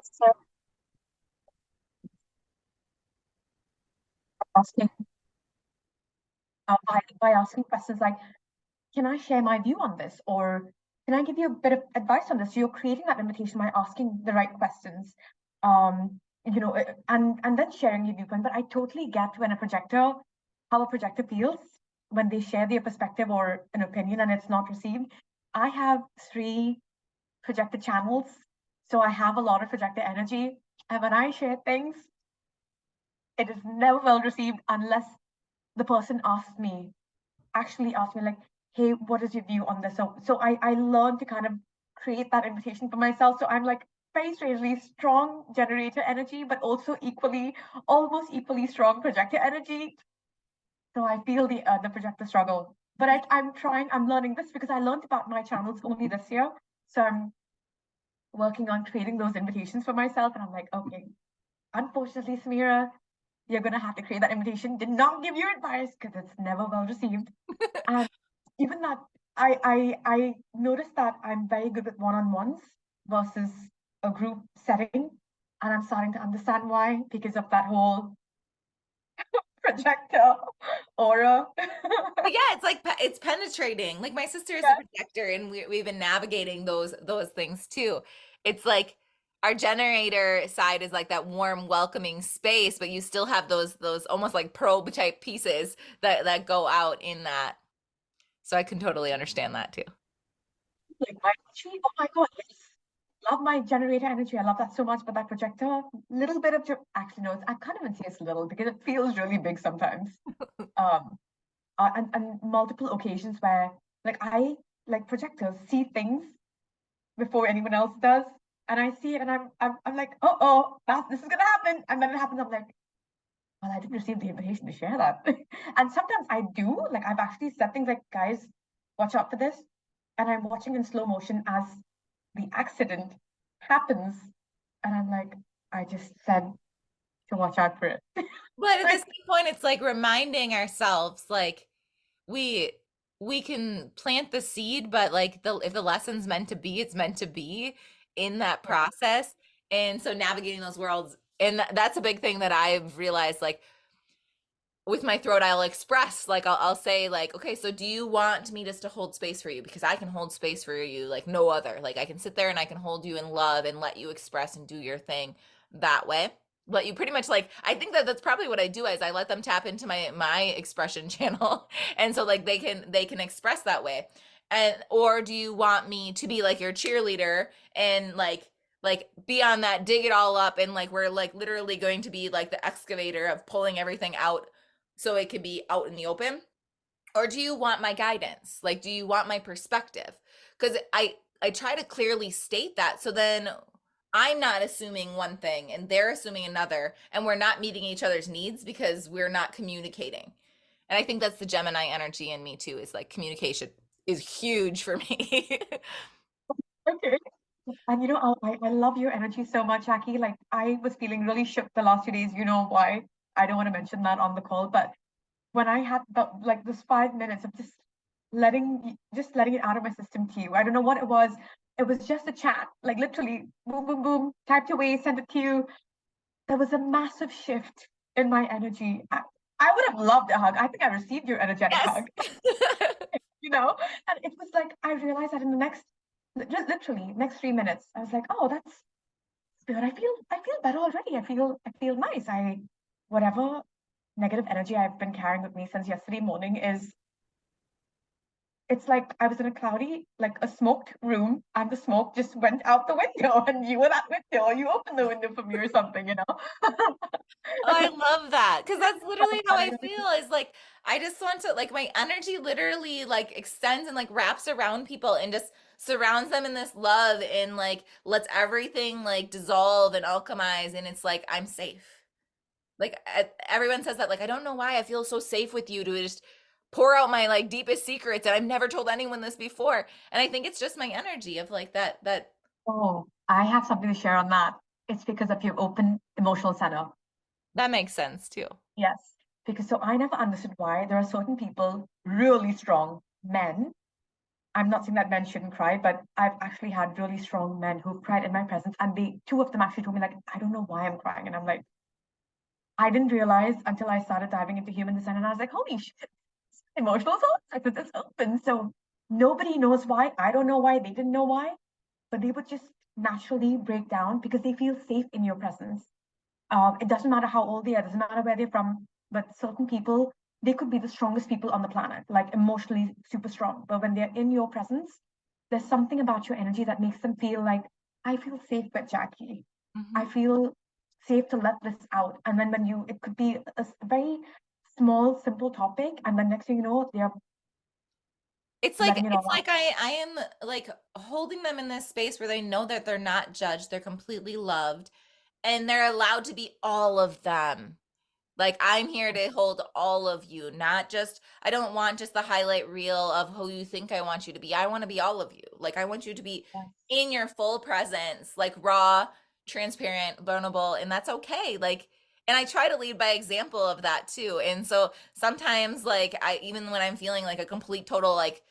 So asking by asking questions like, can I share my view on this? Or can I give you a bit of advice on this? So you're creating that invitation by asking the right questions. And then sharing your viewpoint. But I totally get when how a projector feels when they share their perspective or an opinion and it's not received. I have 3 projector channels, so I have a lot of projector energy. And when I share things, it is never well received unless the person actually asked me like, hey, what is your view on this? So I learned to kind of create that invitation for myself. So I'm like very strangely strong generator energy, but also almost equally strong projector energy. So I feel the projector struggle. But I'm learning this because I learned about my channels only this year. So I'm working on creating those invitations for myself. And I'm like, okay, unfortunately, Samira, you're gonna have to create that invitation. Did not give your advice because it's never well received. And even that, I noticed that I'm very good with one-on-ones versus a group setting, and I'm starting to understand why because of that whole projector aura. But yeah, it's like it's penetrating. Like my sister is a Yeah, projector, and we've been navigating those things too. It's like our generator side is like that warm, welcoming space, but you still have those almost like probe type pieces that go out in that. So I can totally understand that too. like my energy. Oh my God, yes. Love my generator energy. I love that so much. But that projector, little bit of actually no, I can't even say it's little because it feels really big sometimes. Um, and multiple occasions where like I like projectors see things before anyone else does. And I see it and I'm like, this is gonna happen. And then it happens, I'm like, well, I didn't receive the invitation to share that. And sometimes I do, like I've actually said things like, guys, watch out for this. And I'm watching in slow motion as the accident happens. And I'm like, I just said to watch out for it. But at the Like, same point, it's like reminding ourselves, like we we can plant the seed, but like the if the lesson's meant to be, it's meant to be in that yeah, process. And so navigating those worlds, and that's a big thing that I've realized, like with my throat, I'll express, like I'll say like, okay, so do you want me just to hold space for you? Because I can hold space for you like no other. Like I can sit there and I can hold you in love and let you express and do your thing that way. Let you pretty much like, I think that that's probably what I do is I let them tap into my expression channel. And so like they can express that way. And or do you want me to be like your cheerleader and like be on that dig it all up, and like we're like literally going to be like the excavator of pulling everything out so it could be out in the open? Or do you want my guidance? Like, do you want my perspective? Because I try to clearly state that, so then I'm not assuming one thing and they're assuming another, and we're not meeting each other's needs because we're not communicating. And I think that's the Gemini energy in me too, is like communication is huge for me. okay. And I love your energy so much, Aki. Like I was feeling really shook the last 2 days. You know why? I don't want to mention that on the call, but when I had like this 5 minutes of just letting it out of my system to you. I don't know what it was. It was just a chat, like literally boom, boom, boom, typed away, sent it to you. There was a massive shift in my energy. I would have loved a hug. I think I received your energetic Yes. hug, you know? And it was like I realized that in the just literally next 3 minutes, I was like, oh, that's good. I feel better already. I feel nice. Whatever negative energy I've been carrying with me since yesterday morning is it's like I was in a cloudy, like a smoked room, and the smoke just went out the window, and you were that window, or you opened the window for me or something, you know? Oh, I love that because that's So literally how I funny. feel. Is like I just want to like my energy literally like extends and like wraps around people and just surrounds them in this love and like lets everything like dissolve and alchemize, and it's like I'm safe. Like everyone says that, like I don't know why I feel so safe with you to just pour out my like deepest secrets and I've never told anyone this before. And I think it's just my energy of like that Oh, I have something to share on that. It's because of your open emotional center. that makes sense too. Yes. Because so I never understood why there are certain people, really strong men. I'm not saying that men shouldn't cry, but I've actually had really strong men who've cried in my presence, and two of them actually told me like, I don't know why I'm crying, and I'm like, I didn't realize until I started diving into human design, and I was like, holy shit, emotional soul cycle is open. So nobody knows why. I don't know why. They didn't know why, but they would just naturally break down because they feel safe in your presence. It doesn't matter how old they are, it doesn't matter where they're from, but certain people, they could be the strongest people on the planet, like emotionally super strong. But when they're in your presence, there's something about your energy that makes them feel like, I feel safe with Jackie. I Hmm. feel safe to let this out. And then when it could be a very small, simple topic, and then next thing you know, they're letting it all It's out. like I am like holding them in this space where they know that they're not judged, they're completely loved, and they're allowed to be all of them. Like I'm here to hold all of you, not just I don't want just the highlight reel of who you think I want you to be. I want to be all of you. Like I want you to be Yes. in your full presence, like raw, transparent, vulnerable, and that's okay. Like and I try to lead by example of that too. And so sometimes like I even when I'm feeling like a complete total like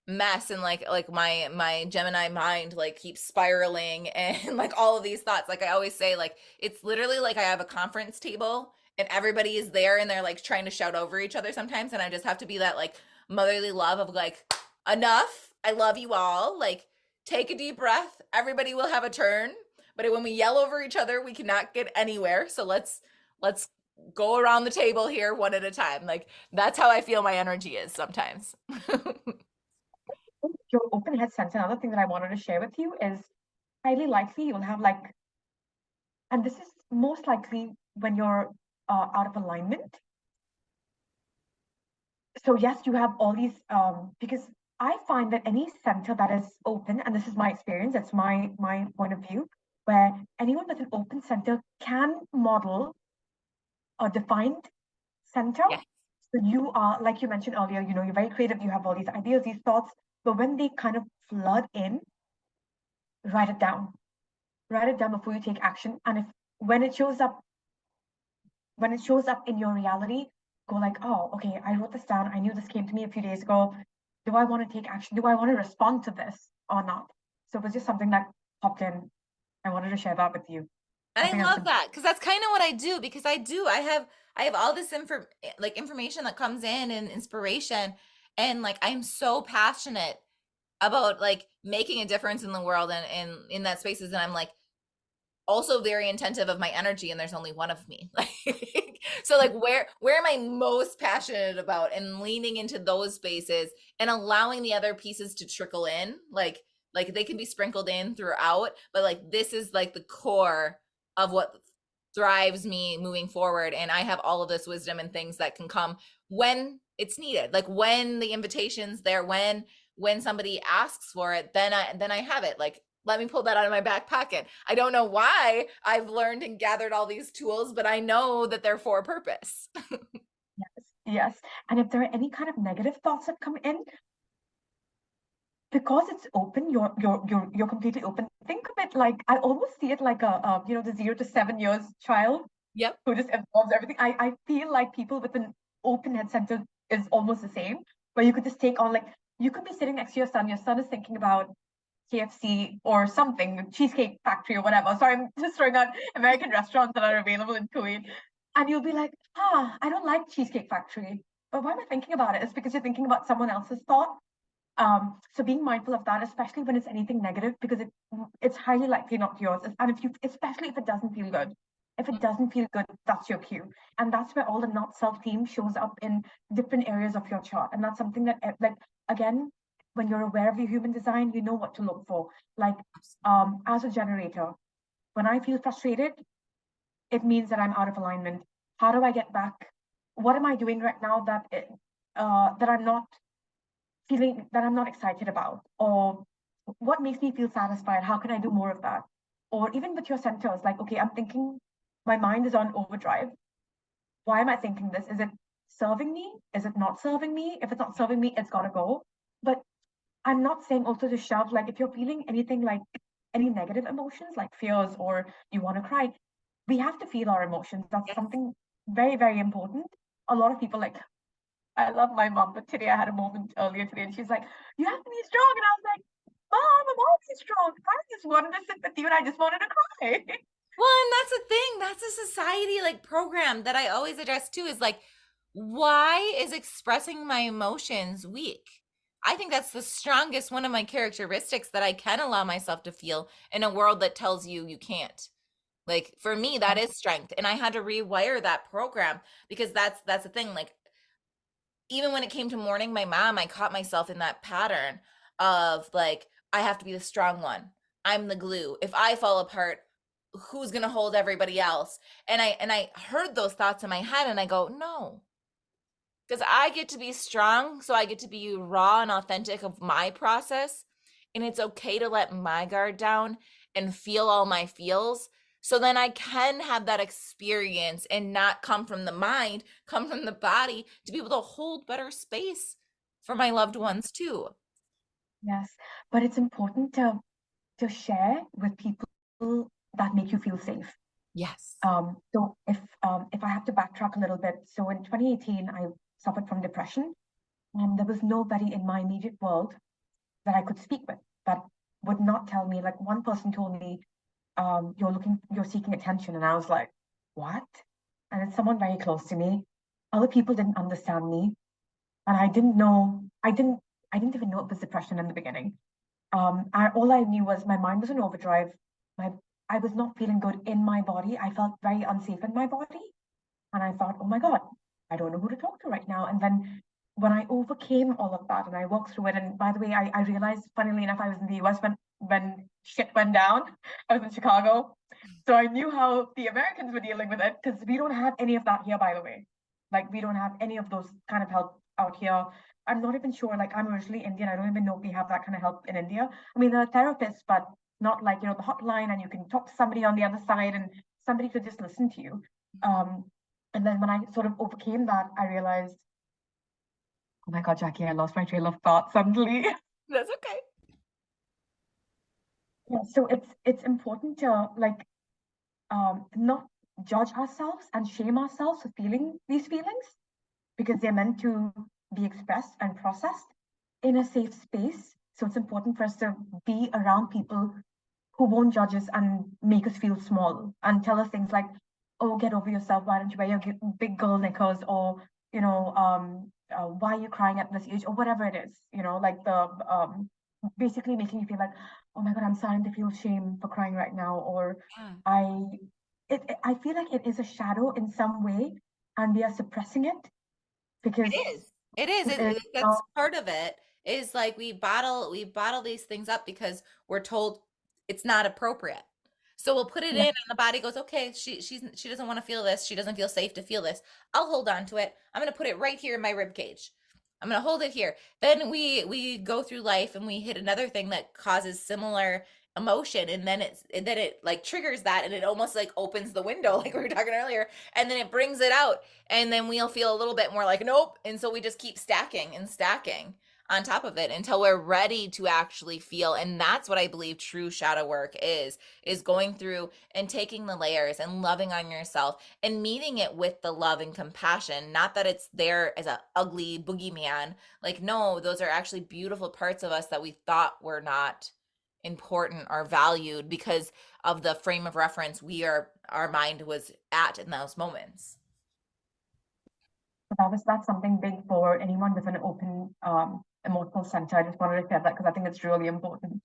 mess and like my Gemini mind like keeps spiraling and like all of these thoughts, like I always say, like it's literally like I have a conference table and everybody is there and they're like trying to shout over each other sometimes, and I just have to be that like motherly love of like, enough, I love you all, like take a deep breath, everybody will have a turn, but when we yell over each other we cannot get anywhere, so let's go around the table here one at a time. Like that's how I feel my energy is sometimes. Your open head sense, another thing that I wanted to share with you is highly likely you'll have like, and this is most likely when you're out of alignment. So yes, you have all these because I find that any center that is open, and this is my experience, it's my point of view, where anyone with an open center can model a defined center. Yeah. So you are, like you mentioned earlier, you're very creative, you have all these ideas, these thoughts, but when they kind of flood in, write it down. Write it down before you take action. And if when it shows up when it shows up in your reality, go like, oh, okay, I wrote this down. I knew this came to me a few days ago. Do I want to take action? Do I want to respond to this or not? So it was just something that popped in. I wanted to share that with you. And I I think that's love that because that's kind of what I do, because I have all this information that comes in and inspiration, and like I'm so passionate about like making a difference in the world and in that spaces, and I'm like also very intentive of my energy, and there's only one of me. Like so like where am I most passionate about, and leaning into those spaces and allowing the other pieces to trickle in, like they can be sprinkled in throughout, but like this is like the core of what drives me moving forward, and I have all of this wisdom and things that can come when it's needed, like when the invitation's there, when somebody asks for it, then I have it. Like let me pull that out of my back pocket. I don't know why I've learned and gathered all these tools, but I know that they're for a purpose. yes, yes. And if there are any kind of negative thoughts that come in, because it's open, you're completely open. Think of it like I almost see it like the 0 to 7 years child Yep. who just absorbs everything. I feel like people with an open head center is almost the same, where you could just take on, like, you could be sitting next to your son is thinking about KFC or something, Cheesecake Factory or whatever. Sorry, I'm just throwing out American restaurants that are available in Kuwait. And you'll be like, I don't like Cheesecake Factory. But why am I thinking about it? It's because you're thinking about someone else's thought. So being mindful of that, especially when it's anything negative, because it's highly likely not yours. And especially if it doesn't feel good, that's your cue, and that's where all the not self theme shows up in different areas of your chart. And that's something that, like, again, when you're aware of your human design, you know what to look for. Like, as a generator, when I feel frustrated, it means that I'm out of alignment. How do I get back? What am I doing right now that I'm not excited about, or what makes me feel satisfied? How can I do more of that? Or even with your centers, like, okay, I'm thinking, my mind is on overdrive. Why am I thinking this? Is it serving me? Is it not serving me? If it's not serving me, it's got to go. But I'm not saying also to shove, like, if you're feeling anything like any negative emotions, like fears or you want to cry, we have to feel our emotions. That's Yes. something very, very important. A lot of people, like, I love my mom, but today I had a moment earlier today and she's like, you have to be strong. And I was like, Mom, I'm always strong. I just wanted to sit with you and I just wanted to cry. Well, and that's the thing. That's a society like program that I always address too is like, why is expressing my emotions weak? I think that's the strongest one of my characteristics that I can allow myself to feel in a world that tells you you can't. Like for me, that is strength. And I had to rewire that program because that's the thing. Like even when it came to mourning my mom, I caught myself in that pattern of like, I have to be the strong one. I'm the glue. If I fall apart, who's going to hold everybody else? And I heard those thoughts in my head and I go, no, because I get to be strong, so I get to be raw and authentic of my process. And it's okay to let my guard down and feel all my feels. So then I can have that experience and not come from the mind, come from the body to be able to hold better space for my loved ones too. Yes, but it's important to share with people that make you feel safe. Yes. So if I have to backtrack a little bit, so in 2018 I suffered from depression, and there was nobody in my immediate world that I could speak with that would not tell me. Like one person told me, you're seeking attention, and I was like, what? And it's someone very close to me. Other people didn't understand me, and I didn't know. I didn't even know it was depression in the beginning. All I knew was my mind was in overdrive. My I was not feeling good in my body. I felt very unsafe in my body. And I thought, oh my God, I don't know who to talk to right now. And then when I overcame all of that and I walked through it, and by the way, I realized, funnily enough, I was in the US when shit went down. I was in Chicago. So I knew how the Americans were dealing with it because we don't have any of that here, by the way. Like we don't have any of those kind of help out here. I'm not even sure, like I'm originally Indian. I don't even know if we have that kind of help in India. I mean, there are therapists, but not like, the hotline and you can talk to somebody on the other side and somebody could just listen to you. Um, and then when I sort of overcame that, I realized, oh my God, Jackie, I lost my trail of thought suddenly. That's okay. Yeah, so it's important to like not judge ourselves and shame ourselves for feeling these feelings because they're meant to be expressed and processed in a safe space. So it's important for us to be around people who won't judge us and make us feel small and tell us things like, "Oh, get over yourself. Why don't you wear your big girl knickers?" Or "Why are you crying at this age?" Or whatever it is. Like the basically making you feel like, "Oh my God, I'm starting to feel shame for crying right now," or Yeah. I. I feel like it is a shadow in some way, and we are suppressing it because It is. It is. it is. That's part of it. Is like we bottle these things up because we're told it's not appropriate. So we'll put it in, Yeah, and the body goes, okay, she doesn't want to feel this. She doesn't feel safe to feel this. I'll hold on to it. I'm gonna put it right here in my rib cage. I'm gonna hold it here. Then we go through life and we hit another thing that causes similar emotion, and then it like triggers that, and it almost like opens the window, like we were talking earlier, and then it brings it out, and then we'll feel a little bit more like nope, and so we just keep stacking and stacking on top of it until we're ready to actually feel. And that's what I believe true shadow work is going through and taking the layers and loving on yourself and meeting it with the love and compassion, not that it's there as a ugly boogeyman. Like no, those are actually beautiful parts of us that we thought were not important or valued because of the frame of reference our mind was at in those moments. so that's something big for anyone with an open emotional center. I just wanted to share that because I think it's really important.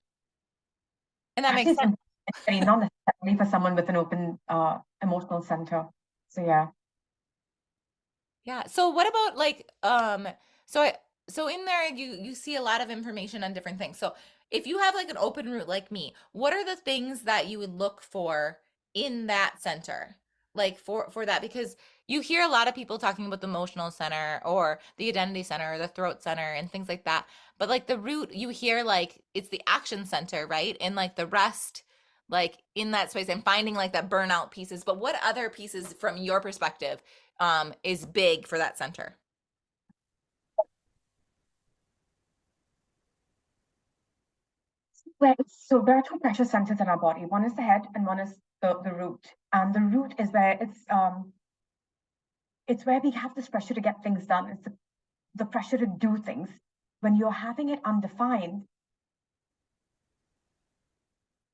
And that makes Actually, it's sense. important, not necessarily for someone with an open emotional center. So yeah, Yeah. So what about like so I so in there you see a lot of information on different things. So if you have like an open route like me, what are the things that you would look for in that center? Like for that, because you hear a lot of people talking about the emotional center or the identity center or the throat center and things like that. But like the root, you hear like it's the action center, right? And like the rest like in that space and finding like that burnout pieces. But what other pieces from your perspective is big for that center? So there are two pressure centers in our body. One is the head and one is the root. And the root is where it's where we have this pressure to get things done. It's the pressure to do things. When you're having it undefined,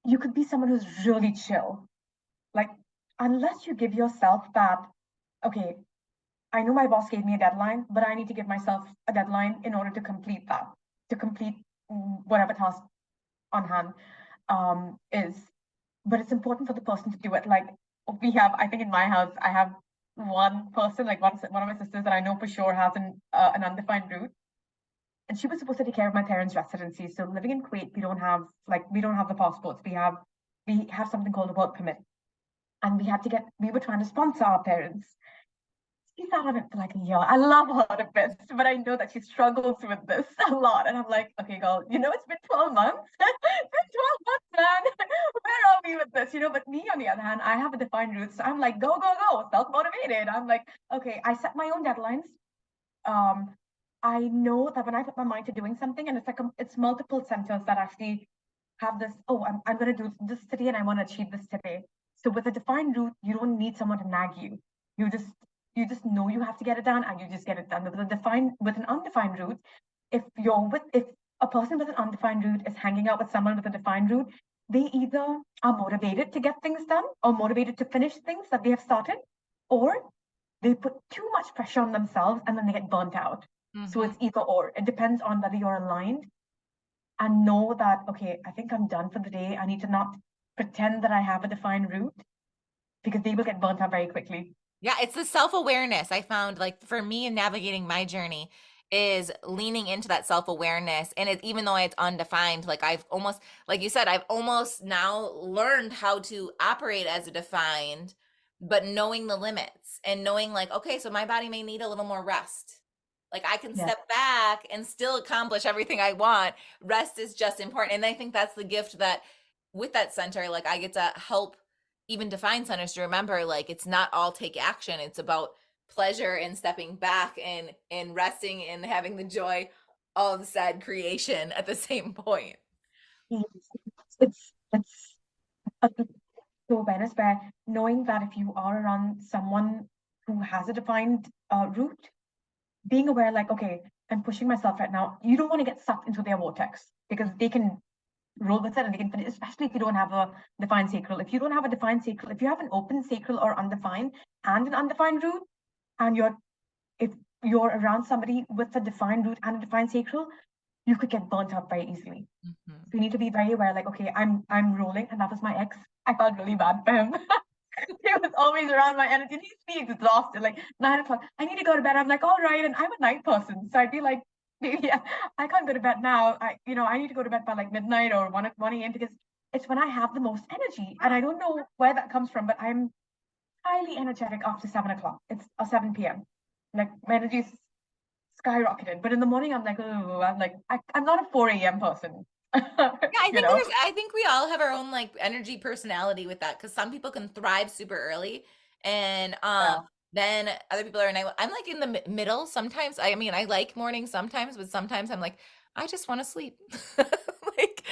you could be someone who's really chill. Like, unless you give yourself that, okay, I know my boss gave me a deadline, but I need to give myself a deadline in order to complete that, to complete whatever task on hand is. But it's important for the person to do it. Like, I think in my house, I have one person, like one of my sisters that I know for sure has an undefined route, and she was supposed to take care of my parents' residency. So living in Kuwait, we don't have the passports. We have something called a work permit, and we were trying to sponsor our parents. She sat on it for like a year. I love her to bits, but I know that she struggles with this a lot. And I'm like, okay, girl, it's been 12 months. It's been 12 months, man. Where are we with this? But me, on the other hand, I have a defined route. So I'm like, go, go, go, self-motivated. I'm like, okay, I set my own deadlines. I know that when I put my mind to doing something, and it's multiple centers that actually have this, oh, I'm going to do this today and I want to achieve this today. So with a defined route, you don't need someone to nag you. You just know you have to get it done and you just get it done. With an undefined route, if a person with an undefined route is hanging out with someone with a defined route, they either are motivated to get things done or motivated to finish things that they have started, or they put too much pressure on themselves and then they get burnt out. So Mm-hmm. it's either or. It depends on whether you're aligned and know that, okay, I think I'm done for the day. I need to not pretend that I have a defined route, because they will get burnt out very quickly. Yeah, it's the self-awareness I found, like, for me in navigating my journey is leaning into that self-awareness. And even though it's undefined, like I've almost, like you said, I've almost now learned how to operate as a defined, but knowing the limits and knowing, like, okay, so my body may need a little more rest. Like I can Yes. step back and still accomplish everything I want. Rest is just important. And I think that's the gift that with that center, like I get to help even define centers to remember, like, it's not all take action. It's about pleasure and stepping back and resting and having the joy of said creation at the same point. Yes. It's a so awareness where knowing that if you are around someone who has a defined route, being aware, like, okay, I'm pushing myself right now. You don't want to get sucked into their vortex, because they can roll with it and they can finish, especially if you don't have a defined sacral. If you don't have a defined sacral, if you have an open sacral or undefined and an undefined route, and if you're around somebody with a defined route and a defined sacral, you could get burnt out very easily. Mhm. So you need to be very aware, like, okay, I'm rolling, and that was my ex. I felt really bad for him. He was always around my energy, and he'd be exhausted, like 9 o'clock. I need to go to bed. I'm like, all right, and I'm a night person, so I'd be like, yeah, I can't go to bed now. I need to go to bed by like midnight or 1 a.m., because it's when I have the most energy, and I don't know where that comes from, but I'm highly energetic after 7 o'clock. It's 7 p.m. Like my energy's skyrocketed. But in the morning, I'm like, oh, I'm not a 4 a.m. person. Yeah, you know? I think we all have our own like energy personality with that because some people can thrive super early and Yeah. then other people are night. I'm like in the middle sometimes. I mean, I like mornings sometimes, but sometimes I'm like, I just want to sleep. Like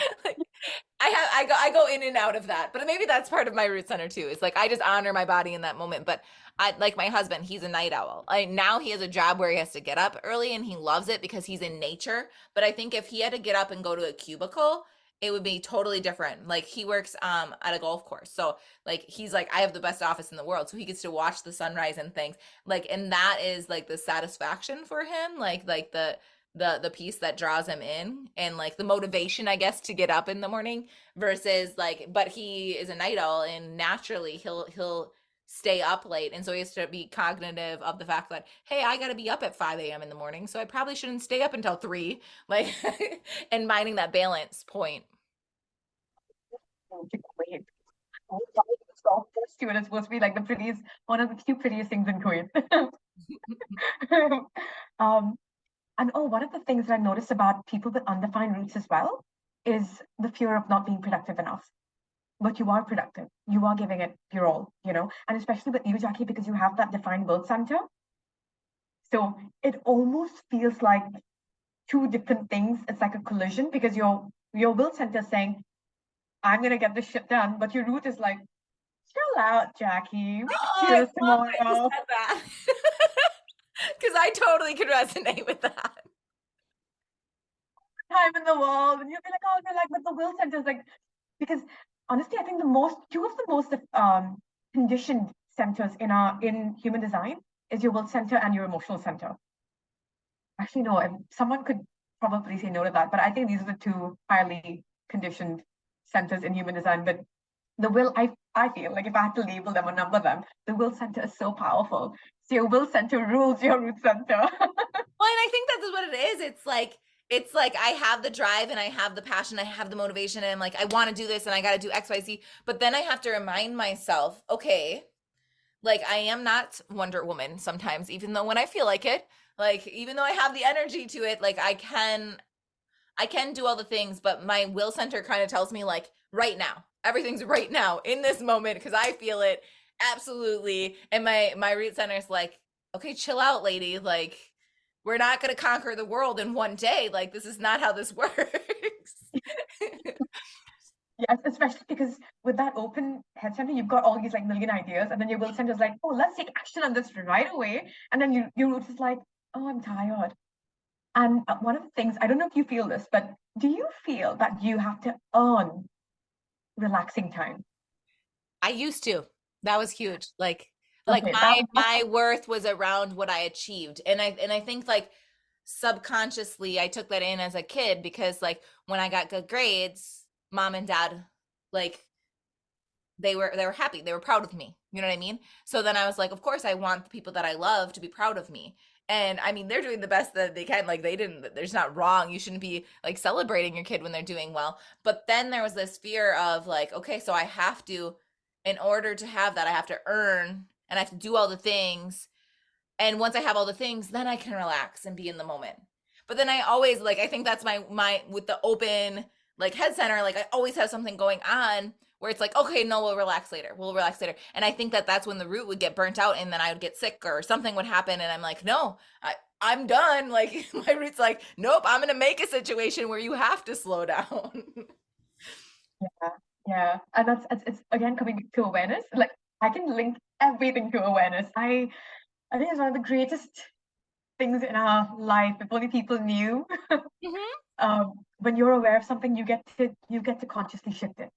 I go in and out of that. But maybe that's part of my root center too. It's like I just honor my body in that moment. But I like my husband, he's a night owl. Now he has a job where he has to get up early and he loves it because he's in nature. But I think if he had to get up and go to a cubicle, it would be totally different. Like he works at a golf course. So like he's like, I have the best office in the world. So he gets to watch the sunrise and things. Like and that is like the satisfaction for him. Like the piece that draws him in and like the motivation I guess to get up in the morning versus like but he is a night owl and naturally he'll stay up late and so he has to be cognitive of the fact that hey I got to be up at 5 a.m in the morning so I probably shouldn't stay up until 3 like and minding that balance point. Kuwait. It's golf course too, and it's supposed to be like one of the few prettiest things in Kuwait. um, and one of the things that I noticed about people with undefined roots as well is the fear of not being productive enough. But you are productive. You are giving it your all, and especially with you, Jackie, because you have that defined will center. So it almost feels like two different things. It's like a collision because your will center is saying, I'm gonna get this shit done. But your root is like, chill out, Jackie. We Oh, can I do this love that you tomorrow. said that. Because I totally could resonate with that. Time in the world, and you'll be like, oh, you're like, but the will center is like, because honestly, I think two of the most conditioned centers in human design is your will center and your emotional center. Actually, no, someone could probably say no to that, but I think these are the two highly conditioned centers in human design. But the will, I feel like if I had to label them or number them, the will center is so powerful. So your will center rules your root center. Well, and I think that's what it is. It's like I have the drive and I have the passion, I have the motivation, and I'm like, I want to do this and I got to do XYZ. But then I have to remind myself, okay, like I am not Wonder Woman sometimes, even though when I feel like it, like even though I have the energy to it, like I can do all the things, but my will center kind of tells me like right now. Everything's right now in this moment because I feel it absolutely. And my root center is like, okay, chill out, lady. Like we're not going to conquer the world in one day. Like this is not how this works. Yes, especially because with that open head center, you've got all these like million ideas, and then your will center is like, oh, let's take action on this right away. And then your root is like, oh, I'm tired. And one of the things, I don't know if you feel this, but do you feel that you have to earn relaxing time? I used to. That was huge. Like Okay, my worth was around what I achieved. And I think like subconsciously I took that in as a kid because like when I got good grades, mom and dad like they were happy. They were proud of me. You know what I mean? So then I was like, of course I want the people that I love to be proud of me. And I mean, they're doing the best that they can. Like they didn't there's not wrong. You shouldn't be like celebrating your kid when they're doing well. But then there was this fear of like, okay, so I have to in order to have that, I have to earn and I have to do all the things, and once I have all the things, then I can relax and be in the moment. But then I always like I think that's my with the open like head center, like I always have something going on where it's like, okay, no, we'll relax later, we'll relax later. And I think that that's when the root would get burnt out and then I would get sick or something would happen and I'm like, no, I'm done. Like my root's like, nope, I'm gonna make a situation where you have to slow down. yeah, yeah, and it's again coming to awareness. Like I can link everything to awareness. I think it's one of the greatest things in our life. If only people knew. Hmm. When you're aware of something, you get to consciously shift it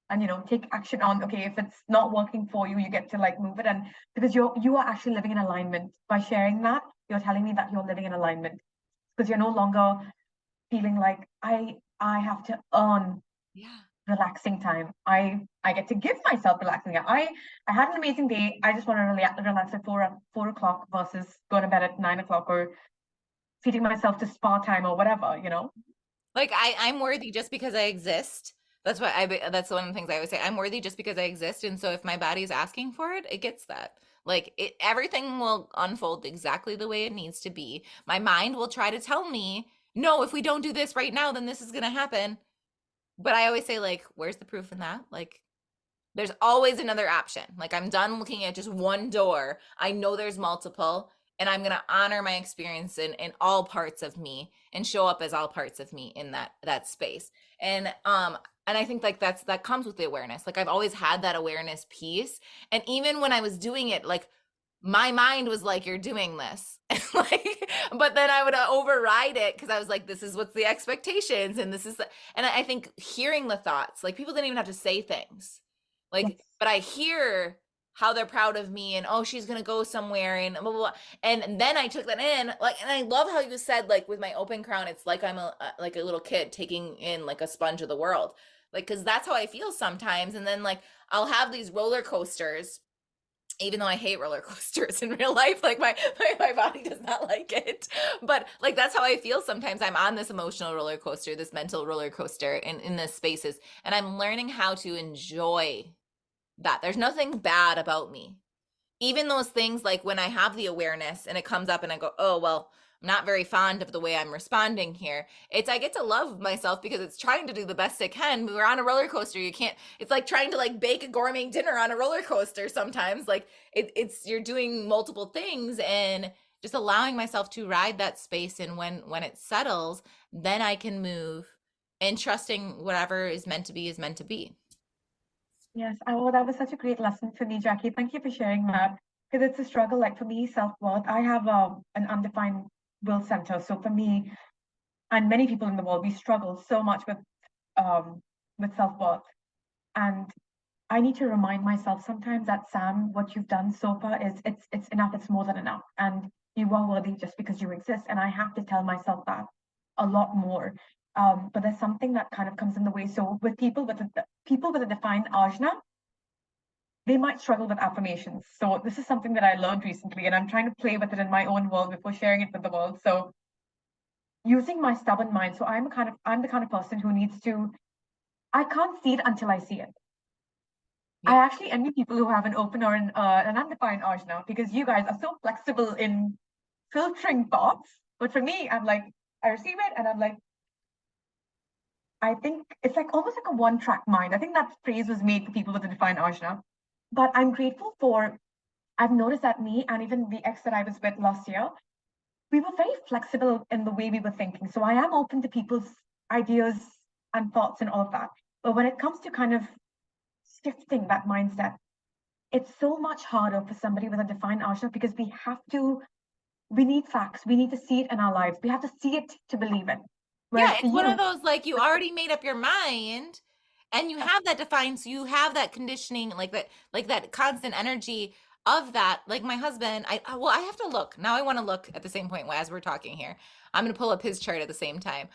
and take action on. Okay, if it's not working for you, you get to like move it, and because you are actually living in alignment by sharing that. You're telling me that you're living in alignment because you're no longer feeling like I have to earn Yeah. relaxing time. I get to give myself relaxing time. I had an amazing day. I just want to relax at 4 o'clock versus going to bed at 9 o'clock or feeding myself to spa time or whatever. Like I'm worthy just because I exist. That's one of the things I always say. I'm worthy just because I exist, and so if my body's asking for it, it gets that. Like everything will unfold exactly the way it needs to be. My mind will try to tell me, no, if we don't do this right now, then this is gonna happen. But I always say, like, where's the proof in that? Like, there's always another option. Like I'm done looking at just one door. I know there's multiple, and I'm going to honor my experience in all parts of me and show up as all parts of me in that space. And I think like that comes with the awareness. Like I've always had that awareness piece, and even when I was doing it, like my mind was like, you're doing this. Like, but then I would override it because I was like, this is what's the expectations and this is and I think hearing the thoughts, like people didn't even have to say things, Yes. like, but I hear how they're proud of me and oh, she's gonna go somewhere and blah, blah, blah. And then I took that in, like, and I love how you said, like, with my open crown, it's like I'm like a little kid taking in like a sponge of the world, like, because that's how I feel sometimes. And then like I'll have these roller coasters, even though I hate roller coasters in real life, like my body does not like it. But like that's how I feel sometimes. I'm on this emotional roller coaster, this mental roller coaster in this spaces. And I'm learning how to enjoy that. There's nothing bad about me. Even those things like when I have the awareness and it comes up and I go, oh, well, I'm not very fond of the way I'm responding here. It's I get to love myself because it's trying to do the best it can. We're on a roller coaster. You can't, it's like trying to like bake a gourmet dinner on a roller coaster sometimes. Like it's you're doing multiple things and just allowing myself to ride that space, and when it settles, then I can move and trusting whatever is meant to be is meant to be. Yes. Oh, that was such a great lesson for me, Jackie. Thank you for sharing that. Because it's a struggle. Like for me, self-worth, I have an undefined will center. So for me, and many people in the world, we struggle so much um with self-worth. And I need to remind myself sometimes that Sam, what you've done so far is it's enough, it's more than enough. And you are worthy just because you exist. And I have to tell myself that a lot more. But there's something that kind of comes in the way. So with people with a defined ajna, they might struggle with affirmations. So this is something that I learned recently, and I'm trying to play with it in my own world before sharing it with the world. So using my stubborn mind. So I'm the kind of person who needs to, I can't see it until I see it. I Yep. actually envy people who have an open or an undefined ajna because you guys are so flexible in filtering thoughts. But for me, I'm like, I receive it and I'm like, I think it's like almost like a one track mind. I think that phrase was made for people with a defined ajna. But I'm grateful for, I've noticed that me and even the ex that I was with last year, we were very flexible in the way we were thinking. So I am open to people's ideas and thoughts and all of that. But when it comes to kind of shifting that mindset, it's so much harder for somebody with a defined ajna because we need facts. We need to see it in our lives. We have to see it to believe it. Yeah, Whereas for it's one of you, those like you already made up your mind and you have that defined, so you have that conditioning, like that constant energy of that. Like my husband, well, I have to look. Now I want to look at the same point as we're talking here. I'm going to pull up his chart at the same time.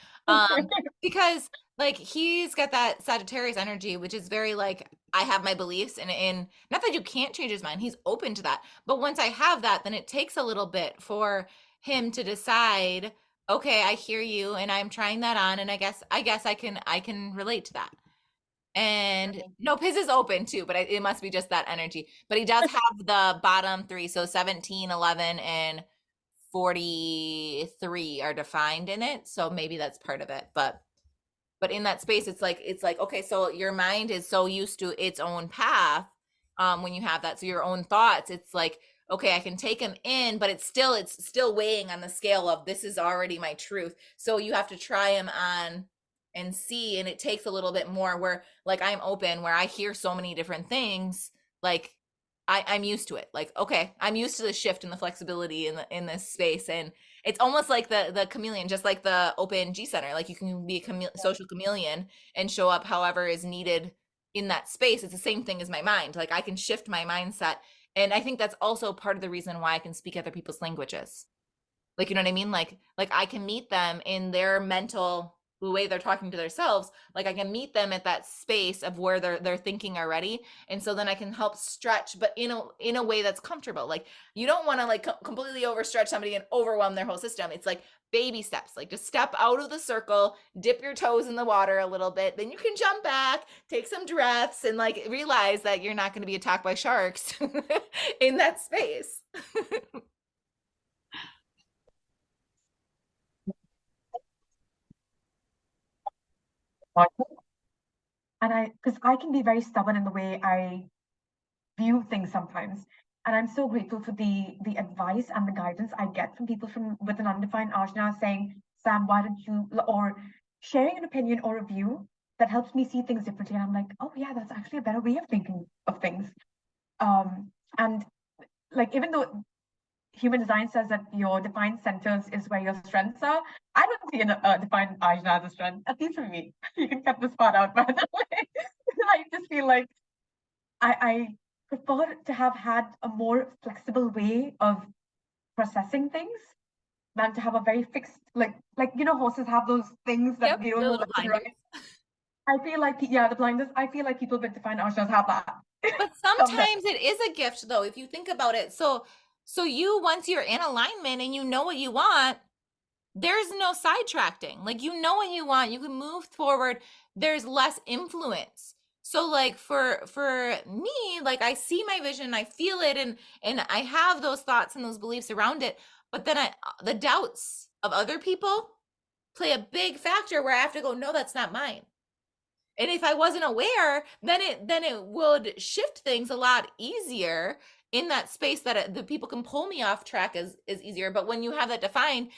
Because like he's got that Sagittarius energy, which is very like I have my beliefs and not that you can't change his mind. He's open to that. But once I have that, then it takes a little bit for him to decide, okay, I hear you and I'm trying that on and I guess I can relate to that. And nope, his is open too, but it must be just that energy. But he does have the bottom three, so 17, 11, and 43 are defined in it, so maybe that's part of it. But in that space it's like okay, so your mind is so used to its own path, when you have that, so your own thoughts, it's like okay, I can take them in, but it's still weighing on the scale of this is already my truth, so you have to try them on and see, and it takes a little bit more where like I'm open, where I hear so many different things, like I'm used to it, like okay, I'm used to the shift and the flexibility in this space, and it's almost like the chameleon, just like the open G center. Like you can be a social chameleon and show up however is needed in that space. It's the same thing as my mind. Like I can shift my mindset. And I think that's also part of the reason why I can speak other people's languages. Like, you know what I mean? Like I can meet them in their mental the way they're talking to themselves. Like I can meet them at that space of where they're thinking already. And so then I can help stretch, but in a way that's comfortable. Like you don't want to like completely overstretch somebody and overwhelm their whole system. It's like baby steps. Like just step out of the circle, dip your toes in the water a little bit, then you can jump back, take some breaths, and like realize that you're not going to be attacked by sharks in that space. and because I can be very stubborn in the way I view things sometimes. And I'm so grateful for the advice and the guidance I get from people from with an undefined ajna saying, Sam, why don't you, or sharing an opinion or a view that helps me see things differently. And I'm like, oh yeah, that's actually a better way of thinking of things. And like even though human design says that your defined centers is where your strengths are, I don't see a defined ajna as a strength, at least for me. You can cut this part out, by the way. I just feel like I prefer to have had a more flexible way of processing things than to have a very fixed like horses have those things that Yep, they don't the know little left and blinders. right. I feel like yeah, the blinders. I feel like people with defined ashras have that. But Sometimes. sometimes it is a gift though, if you think about it. So you once you're in alignment and you know what you want, there's no sidetracking. Like you know what you want, you can move forward. There's less influence. So like for me, like I see my vision, I feel it, and I have those thoughts and those beliefs around it. But then the doubts of other people play a big factor where I have to go, no, that's not mine. And if I wasn't aware, then it would shift things a lot easier in that space that the people can pull me off track is easier. But when you have that defined,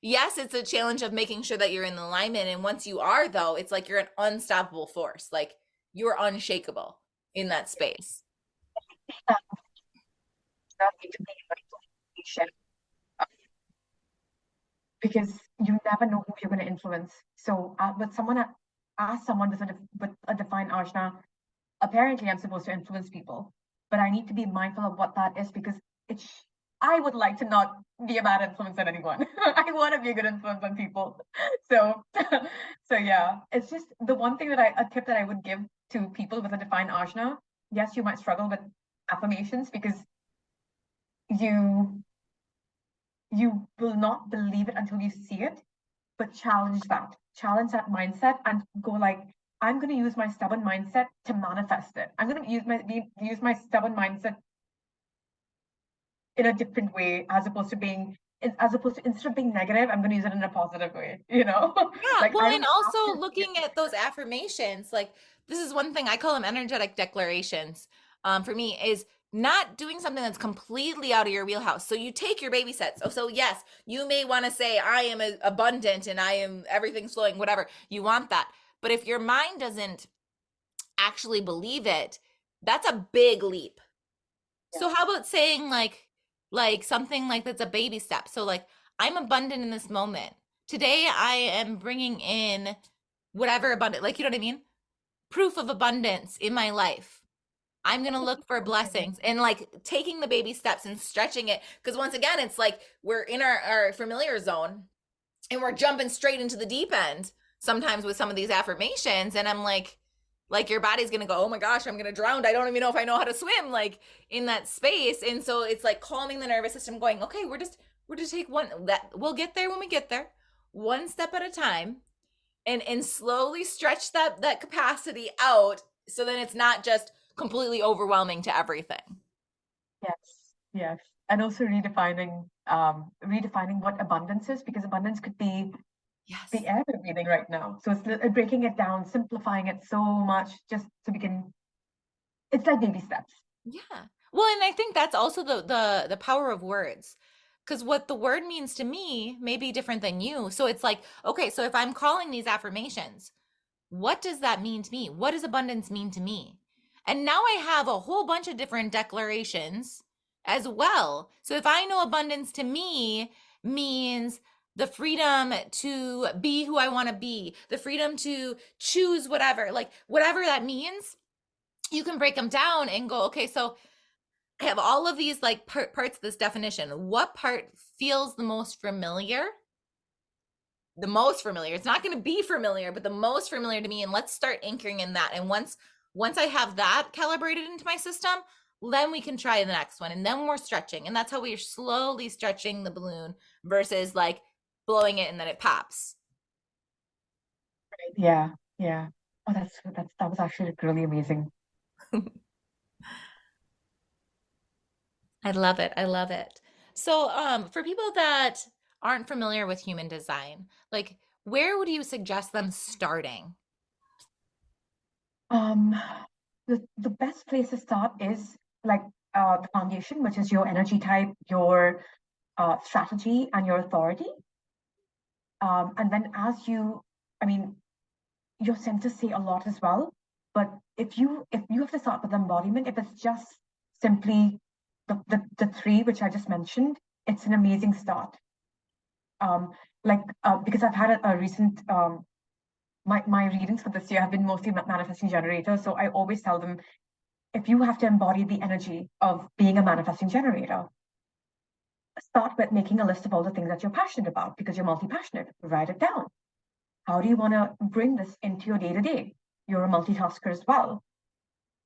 yes, it's a challenge of making sure that you're in alignment. And once you are, though, it's like you're an unstoppable force. Like you're unshakable in that space. Not need to be patient, because you never know who you're going to influence. So, with someone, ask someone with a defined ajna, apparently I'm supposed to influence people, but I need to be mindful of what that is, because it's I would like to not be a bad influence on anyone. I want to be a good influence on people. So so yeah, it's just the one thing that a tip that I would give to people with a defined ajna. Yes, you might struggle with affirmations because you you will not believe it until you see it, but challenge that mindset and go like, I'm going to use my stubborn mindset to manifest it. I'm going to use my stubborn mindset in a different way, as opposed to, instead of being negative, I'm going to use it in a positive way, Yeah, like well, I and don't have also to see it. looking at those affirmations, like this is one thing I call them energetic declarations. For me, is not doing something that's completely out of your wheelhouse. So you take your baby steps. So yes, you may want to say, I am abundant and I am everything's flowing, whatever. You want that. But if your mind doesn't actually believe it, that's a big leap. Yeah. So how about saying like something like that's a baby step. So like I'm abundant in this moment. Today I am bringing in whatever abundant, like you know what I mean? Proof of abundance in my life. I'm going to look for blessings and like taking the baby steps and stretching it because once again it's like we're in our familiar zone and we're jumping straight into the deep end sometimes with some of these affirmations and I'm like your body's gonna go, oh my gosh, I'm gonna drown, I don't even know if I know how to swim, like in that space. And so it's like calming the nervous system, going, okay, we're just take one, that we'll get there when we get there, one step at a time, and slowly stretch that capacity out so then it's not just completely overwhelming to everything. Yes, yes. And also redefining what abundance is, because abundance could be Yes. the air we're breathing right now. So it's breaking it down, simplifying it so much, just so we can. It's like baby steps. Yeah. Well, and I think that's also the power of words. Because what the word means to me may be different than you. So it's like, okay, so if I'm calling these affirmations, what does that mean to me? What does abundance mean to me? And now I have a whole bunch of different declarations as well. So if I know abundance to me means the freedom to be who I want to be, the freedom to choose whatever, like whatever that means, you can break them down and go, okay, so I have all of these like parts of this definition. What part feels the most familiar? The most familiar. It's not going to be familiar, but the most familiar to me. And let's start anchoring in that. And once I have that calibrated into my system, then we can try the next one. And then we're stretching. And that's how we're slowly stretching the balloon versus like blowing it and then it pops. Yeah, yeah. Oh, that was actually really amazing. I love it. I love it. So, for people that aren't familiar with human design, like where would you suggest them starting? Um, the best place to start is like the foundation, which is your energy type, your strategy, and your authority. And then I mean, your centers say a lot as well. But if you have to start with embodiment, if it's just simply the three which I just mentioned, it's an amazing start. Because I've had a recent my readings for this year have been mostly manifesting generators. So I always tell them, if you have to embody the energy of being a manifesting generator, start with making a list of all the things that you're passionate about, because you're multi-passionate. Write it down. How do you want to bring this into your day to day? You're a multitasker as well.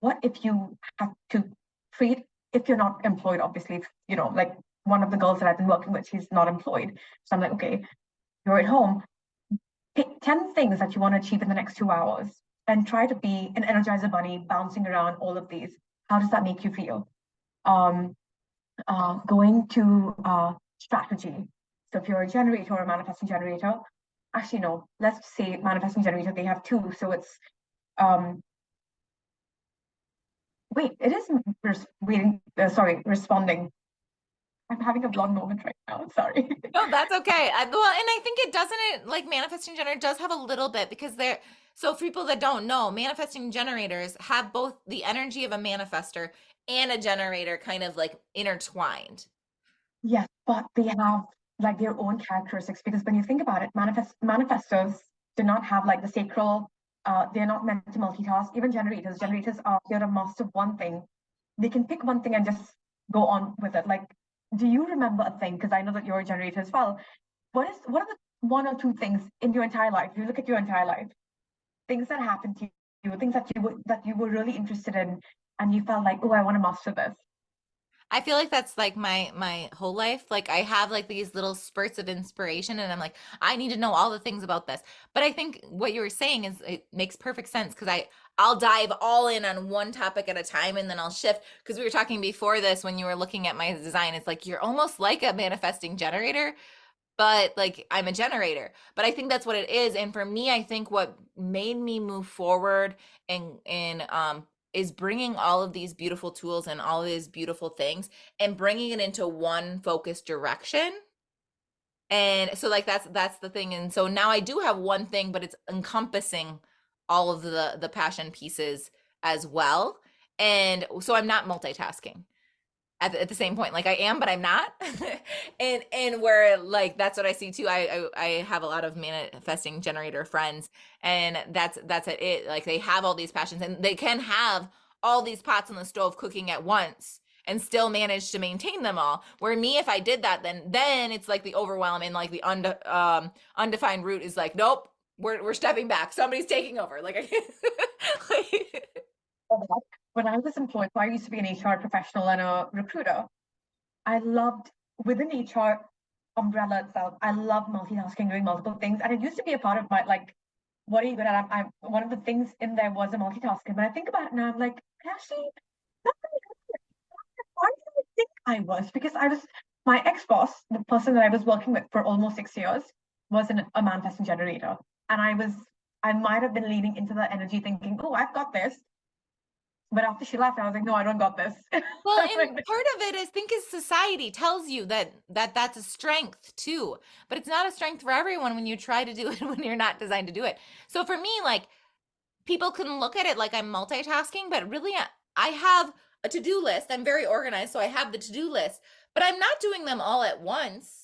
What if you have to create, if you're not employed, obviously, like one of the girls that I've been working with, she's not employed. So I'm like, okay, you're at home, pick 10 things that you want to achieve in the next 2 hours and try to be an energizer bunny bouncing around all of these. How does that make you feel? Um, Going to strategy. So if you're a generator or a manifesting generator, actually, no, let's say manifesting generator, they have two. So it's um, wait, it is responding. I'm having a blonde moment right now. Sorry. No, that's okay. Well, and I think it doesn't like manifesting generator does have a little bit because they're so for people that don't know, manifesting generators have both the energy of a manifester and a generator kind of like intertwined. Yes, but they have like their own characteristics because when you think about it, manifestors do not have like the sacral, they're not meant to multitask. Even generators are they're a master of one thing. They can pick one thing and just go on with it. Like, do you remember a thing? Because I know that you're a generator as well. What are the one or two things in your entire life? You look at your entire life, things that happened to you, things that you were really interested in, and you felt like, oh, I want to master this. I feel like that's like my whole life. Like I have like these little spurts of inspiration and I'm like, I need to know all the things about this. But I think what you were saying is it makes perfect sense because I'll dive all in on one topic at a time and then I'll shift because we were talking before this when you were looking at my design. It's like you're almost like a manifesting generator, but like I'm a generator. But I think that's what it is. And for me, I think what made me move forward and is bringing all of these beautiful tools and all of these beautiful things and bringing it into one focused direction. And so like that's the thing. And so now I do have one thing, but it's encompassing all of the passion pieces as well. And so I'm not multitasking at the same point, like I am but I'm not. And where like that's what I see too. I have a lot of manifesting generator friends and that's it, like they have all these passions and they can have all these pots on the stove cooking at once and still manage to maintain them all, where me if I did that then it's like the overwhelm and like the undefined root is like nope, we're stepping back, somebody's taking over, like I can't like, When I was employed, so I used to be an HR professional and a recruiter. I loved within HR umbrella itself. I love multitasking, doing multiple things, and it used to be a part of my like, what are you good at? I'm one of the things in there was a multitasker. But I think about it now, I'm like, actually, not really good. Why did I think I was? Because I was my ex boss, the person that I was working with for almost 6 years, was a manifesting generator, and I might have been leaning into that energy, thinking, oh, I've got this. But after she left, I was like, no, I don't got this. well, and part of it is think is society tells you that's a strength too, but it's not a strength for everyone when you try to do it when you're not designed to do it. So for me, like people can look at it like I'm multitasking, but really I have a to-do list. I'm very organized, so I have the to-do list, but I'm not doing them all at once.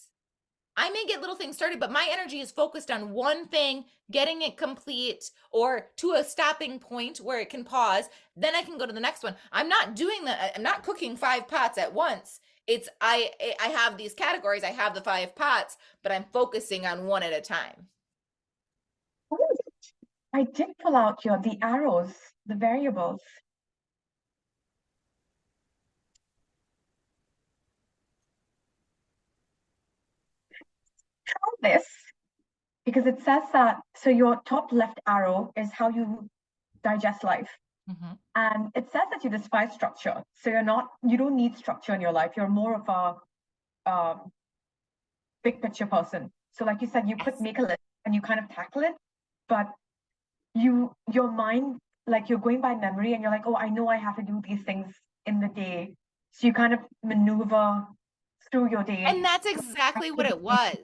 I may get little things started, but my energy is focused on one thing, getting it complete or to a stopping point where it can pause. Then I can go to the next one. I'm not doing that. I'm not cooking 5 pots at once. It's I have these categories. I have the 5 pots, but I'm focusing on one at a time. I did pull out the arrows, the variables. Try this because it says that so your top left arrow is how you digest life. Mm-hmm. And it says that you despise structure. So you don't need structure in your life. You're more of a big picture person. So like you said, you could Yes. make a list and you kind of tackle it, but your mind, like you're going by memory and you're like, oh, I know I have to do these things in the day. So you kind of maneuver through your day. And that's exactly what it was.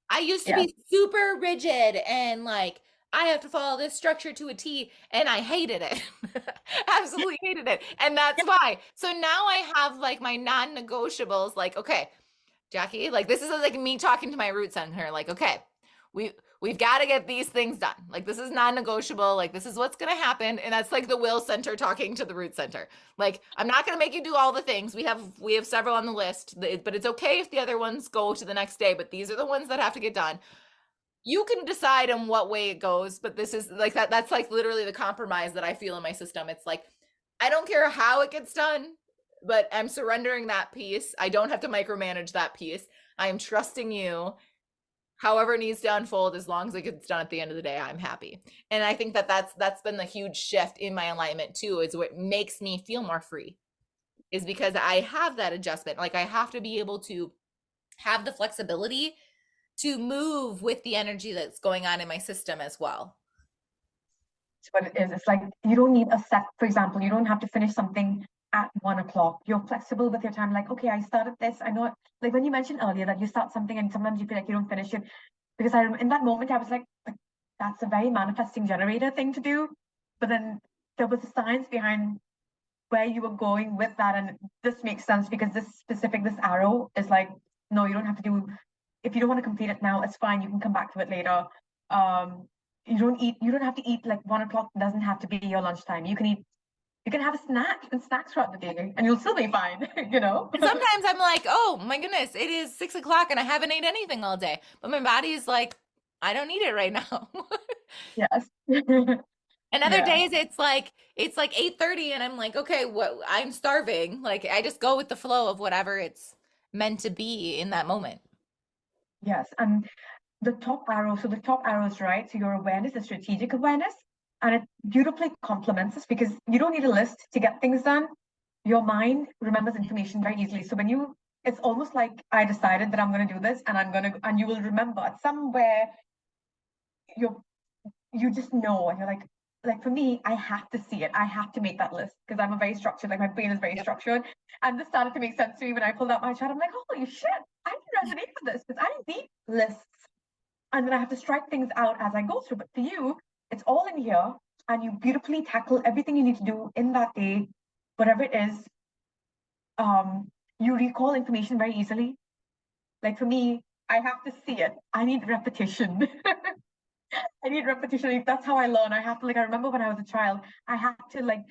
I used to Yes. be super rigid and like I have to follow this structure to a T and I hated it. Absolutely hated it. And that's why. So now I have like my non-negotiables like okay, Jackie, like this is like me talking to my root center like okay, we we've got to get these things done. Like this is non-negotiable. Like this is what's going to happen and that's like the will center talking to the root center. Like I'm not going to make you do all the things. We have several on the list, but it's okay if the other ones go to the next day, but these are the ones that have to get done. You can decide on what way it goes, but this is like that's like literally the compromise that I feel in my system. It's like I don't care how it gets done, but I'm surrendering that piece. I don't have to micromanage that piece. I am trusting you. However it needs to unfold, as long as it gets done at the end of the day, I'm happy. And I think that's been the huge shift in my alignment too, is what makes me feel more free, is because I have that adjustment. Like I have to be able to have the flexibility to move with the energy that's going on in my system as well. what it is. It's like you don't need a set, for example, you don't have to finish something at 1 o'clock. You're flexible with your time. Like, okay, I started this. I know, like when you mentioned earlier that you start something and sometimes you feel like you don't finish it. Because in that moment, I was like, that's a very manifesting generator thing to do. But then there was a science behind where you were going with that. And this makes sense because this arrow is like, no, you don't have to do, if you don't want to complete it now, it's fine. You can come back to it later. Um, you don't have to eat like 1 o'clock doesn't have to be your lunchtime. You can have a snack and snacks throughout the day and you'll still be fine, you know? And sometimes I'm like, oh my goodness, it is 6 o'clock and I haven't ate anything all day. But my body is like, I don't need it right now. Yes. And other Yeah. days it's like 8:30 and I'm like, okay, what I'm starving. Like I just go with the flow of whatever it's meant to be in that moment. Yes. And the top arrows, right? So your awareness is strategic awareness, and it beautifully complements us because you don't need a list to get things done. Your mind remembers information very easily. So it's almost like I decided that I'm going to do this, and you will remember somewhere you you just know, and you're like for me, I have to see it. I have to make that list because I'm a very structured, like my brain is very Yep. structured, and this started to make sense to me when I pulled out my chart. I'm like, holy shit, I can resonate with this because I need lists and then I have to strike things out as I go through. But for you, it's all in here, and you beautifully tackle everything you need to do in that day, whatever it is. You recall information very easily. Like for me, I have to see it. I need repetition. I need repetition. Like, that's how I learn. I have to like. I remember when I was a child, I had to like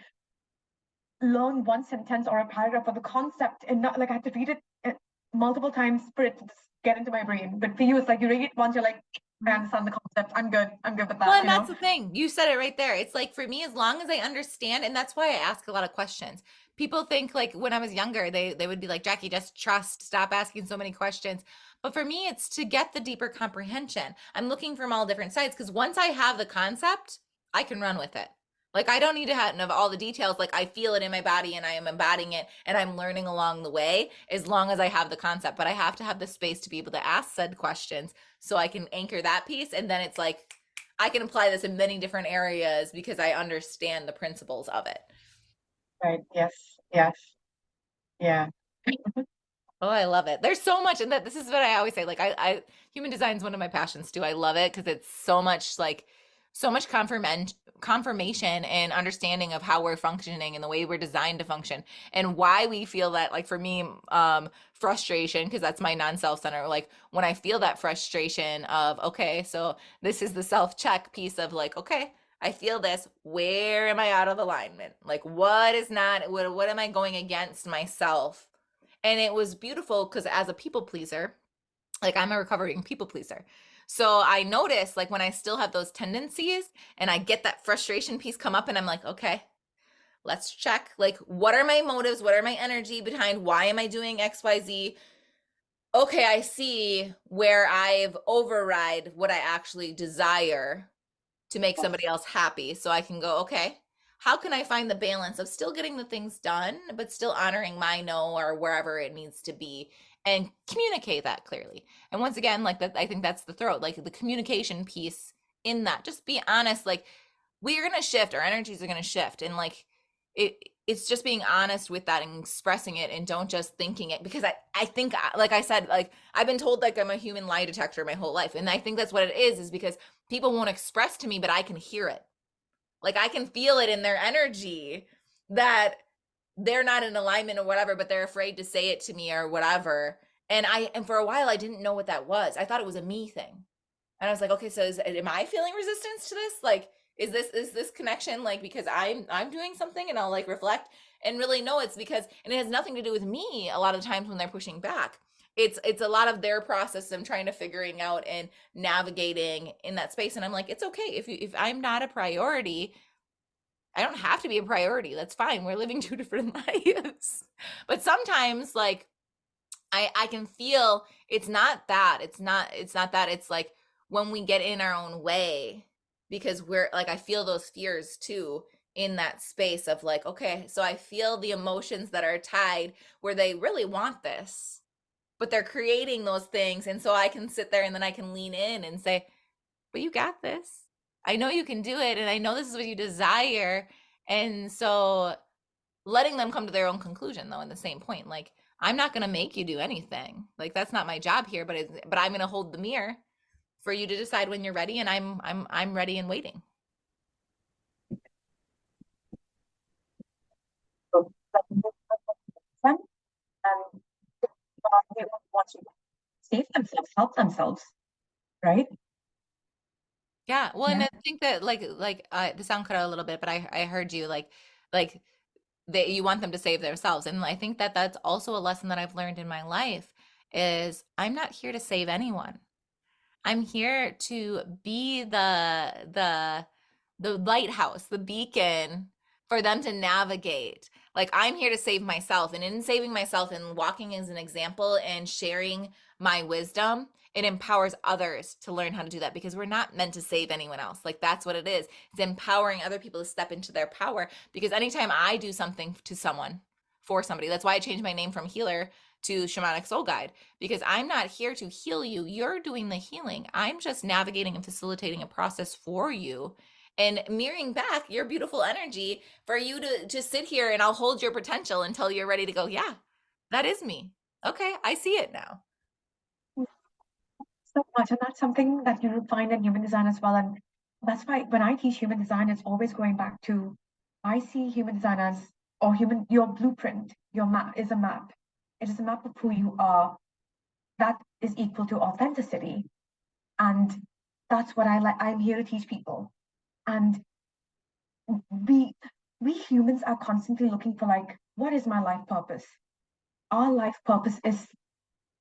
learn one sentence or a paragraph or the concept, and not like I had to read it multiple times for it to get into my brain. But for you, it's like you read it once, you're like, I understand the concept. I'm good. I'm good with Well, that. and You that's know. the thing. You said it right there. It's like for me, as long as I understand, and that's why I ask a lot of questions. People think like when I was younger, they would be like, Jackie, just trust, stop asking so many questions. But for me, it's to get the deeper comprehension. I'm looking from all different sides because once I have the concept, I can run with it. Like I don't need to have all the details. Like I feel it in my body and I am embodying it and I'm learning along the way as long as I have the concept. But I have to have the space to be able to ask said questions so I can anchor that piece. And then it's like I can apply this in many different areas because I understand the principles of it. Right. Yes. Yes. Yeah. Oh, I love it. There's so much, and that this is what I always say. Like, I human design is one of my passions too. I love it because it's so much like so much confirmation and understanding of how we're functioning and the way we're designed to function and why we feel that. Like for me, frustration because that's my non-self center. Like when I feel that frustration of okay, so this is the self check piece of like okay. I feel this. Where am I out of alignment? Like, what is not, what am I going against myself? And it was beautiful because as a people pleaser, like I'm a recovering people pleaser. So I notice like when I still have those tendencies and I get that frustration piece come up and I'm like, okay, let's check like what are my motives? What are my energy behind why am I doing XYZ? Okay, I see where I've override what I actually desire to make Yes. somebody else happy. So I can go, okay, how can I find the balance of still getting the things done, but still honoring my no or wherever it needs to be and communicate that clearly. And once again, like that, I think that's the throat, like the communication piece in that. Just be honest, like we're gonna shift, our energies are gonna shift. And like it's just being honest with that and expressing it and don't just thinking it because I think like I said like I've been told like I'm a human lie detector my whole life and I think that's what it is because people won't express to me but I can hear it like I can feel it in their energy that they're not in alignment or whatever but they're afraid to say it to me or whatever and for a while I didn't know what that was. I thought it was a me thing and I was like, okay, so am I feeling resistance to this? Like, is this connection like because I'm doing something and I'll like reflect and really know it's because and it has nothing to do with me a lot of times when they're pushing back. It's a lot of their process I'm trying to figuring out and navigating in that space. And I'm like, it's okay if I'm not a priority, I don't have to be a priority. That's fine. We're living two different lives. But sometimes like I can feel it's not that. It's not that. It's like when we get in our own way because we're like I feel those fears too in that space of like okay, so I feel the emotions that are tied where they really want this, but they're creating those things and so I can sit there and then I can lean in and say, "But you got this." I know you can do it, and I know this is what you desire. And so letting them come to their own conclusion, though, in the same point, like, I'm not going to make you do anything. Like, that's not my job here, but I'm going to hold the mirror for you to decide when you're ready, and I'm ready and waiting. So that makes sense. And they want to save themselves, help themselves, right? Yeah, well, and Yeah. I think that the sound cut out a little bit, but I heard you like they you want them to save themselves, and I think that that's also a lesson that I've learned in my life is I'm not here to save anyone. I'm here to be the lighthouse, the beacon for them to navigate. Like, I'm here to save myself, and in saving myself and walking as an example and sharing my wisdom, it empowers others to learn how to do that, because we're not meant to save anyone else. Like, that's what it is. It's empowering other people to step into their power, because anytime I do something to someone, for somebody, that's why I changed my name from healer to shamanic soul guide, because I'm not here to heal you. You're doing the healing. I'm just navigating and facilitating a process for you and mirroring back your beautiful energy for you to sit here, and I'll hold your potential until you're ready to go, yeah, that is me. Okay, I see it now. So much. And that's something that you find in human design as well. And that's why when I teach human design, it's always going back to I see human design as, or human, your blueprint, your map is a map. It is a map of who you are. That is equal to authenticity. And that's what I like. I'm here to teach people. And we we humans are constantly looking for, like, what is my life purpose? Our life purpose is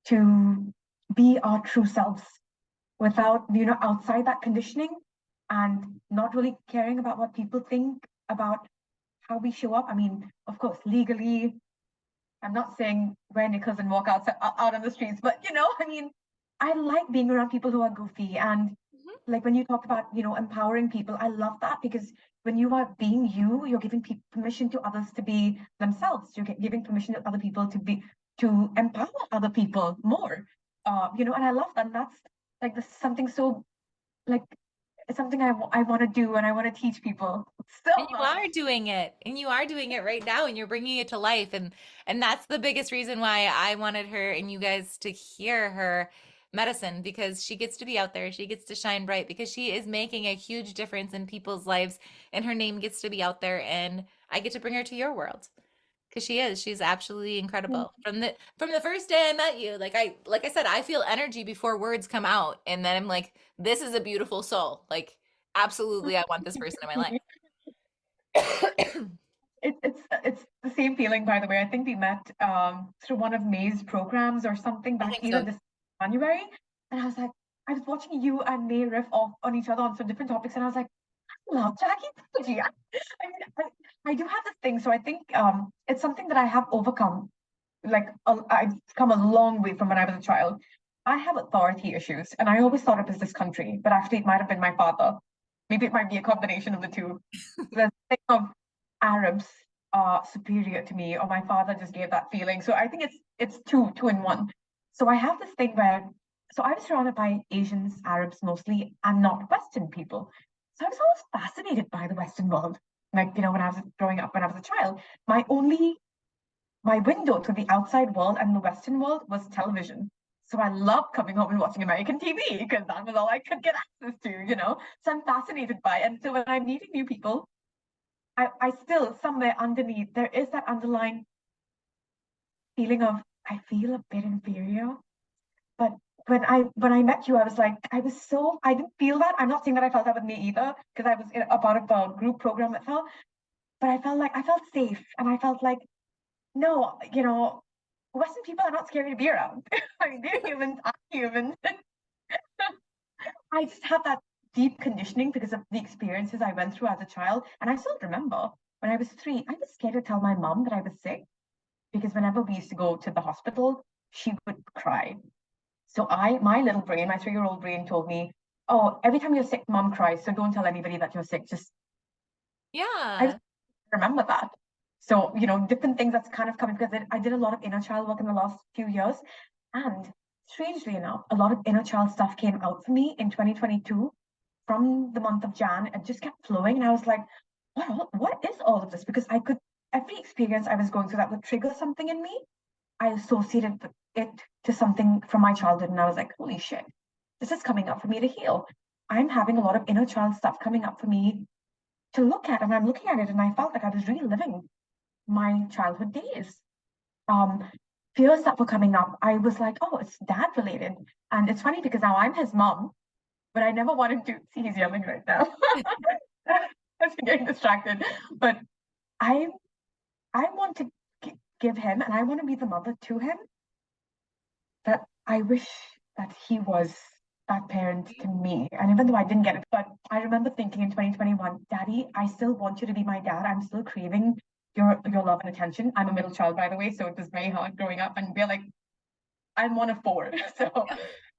to be our true selves without, outside that conditioning, and not really caring about what people think about how we show up. I mean, of course, legally, I'm not saying wear knickers and walk out on the streets, but I mean, I like being around people who are goofy. And Mhm. like when you talk about, empowering people, I love that, because when you are being you, you're giving permission to others to be themselves. You're giving permission to other people to empower other people more. And I love that. And that's like this something so, like, it's something I want to do, and I want to teach people And so you much. are doing it. And you are doing it right now, and you're bringing it to life, and that's the biggest reason why I wanted her and you guys to hear her medicine, because she gets to be out there. She gets to shine bright, because she is making a huge difference in people's lives, and her name gets to be out there, and I get to bring her to your world. Because she's absolutely incredible. From the first day I met you, like I said, I feel energy before words come out, and then I'm like, this is a beautiful soul. Like, absolutely, I want this person in my life. It's the same feeling, by the way. I think we met through one of May's programs or something I back think either so. this January, and I was watching you and May riff off on each other on some different topics, and I was like, I love Jackie Pudgy. I mean, I do have this thing, so I think it's something that I have overcome. Like, I've come a long way from when I was a child. I have authority issues, and I always thought it was this country, but actually it might have been my father. Maybe it might be a combination of the two. The thing of Arabs are superior to me, or my father just gave that feeling. So I think it's two in one. So I have this thing where, so I was surrounded by Asians, Arabs mostly, and not Western people. So I was always fascinated by the Western world. Like, when I was growing up, when I was a child, my window to the outside world and the Western world was television. So I loved coming home and watching American TV, because that was all I could get access to. So I'm fascinated by it. And so when I'm meeting new people, I still, somewhere underneath, there is that underlying feeling of, I feel a bit inferior. But when I met you, I was like, I didn't feel that. I'm not saying that I felt that with me either, because I was a part of a group program with her. But I felt safe, and I felt like, no, Western people are not scary to be around. I mean, they're humans, I'm human. I just have that deep conditioning because of the experiences I went through as a child. And I still remember when I was 3, I was scared to tell my mom that I was sick, because whenever we used to go to the hospital, she would cry. So my little brain, my 3-year-old brain told me, oh, every time you're sick, mom cries. So don't tell anybody that you're sick. I Yeah. remember that. So, different things that's kind of coming, because I did a lot of inner child work in the last few years. And strangely enough, a lot of inner child stuff came out for me in 2022. from the month of Jan, it just kept flowing. And I was like, what is all of this? Because every experience I was going through that would trigger something in me, I associated it to something from my childhood. And I was like, holy shit, this is coming up for me to heal. I'm having a lot of inner child stuff coming up for me to look at. And I'm looking at it and I felt like I was reliving my childhood days. Um, Fears that were coming up, I was like, oh, it's dad related. And it's funny because now I'm his mom, but I never wanted to see he's yelling right now. I'm getting distracted. But I I want to give him and I want to be the mother to him that I wish that he was that parent to me. And even though I didn't get it, but I remember thinking in 2021, Daddy, I still want you to be my dad. I'm still craving your love and attention. I'm a middle child, by the way, so it was very hard growing up. And we're like, I'm one of four. So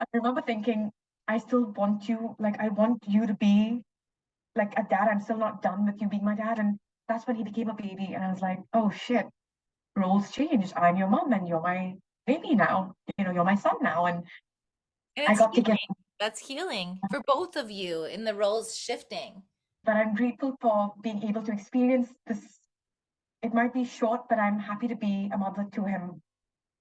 I remember thinking, I still want you, like I want you to be like a dad. I'm still not done with you being my dad. And that's when he became a baby. And I was like, oh shit, roles changed. I'm your mom and you're my baby now. You're my son now. And And I it's got to give, healing. That's healing for both of you in the roles shifting. but I'm grateful for being able to experience this. It might be short, but I'm happy to be a mother to him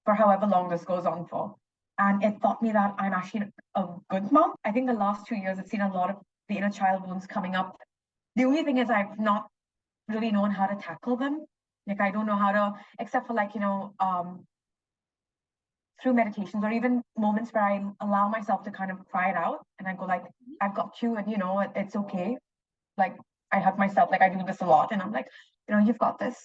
for however long this goes on for. And it taught me that I'm actually a good mom. I think the last 2 years, I've seen a lot of the inner child wounds coming up. The only thing is, I've not really known how to tackle them. Like, I don't know how to, except for through meditations or even moments where I allow myself to kind of cry it out and I go, like, I've got you and, it's okay. Like, I hug myself, like I do this a lot. And I'm like, you've got this.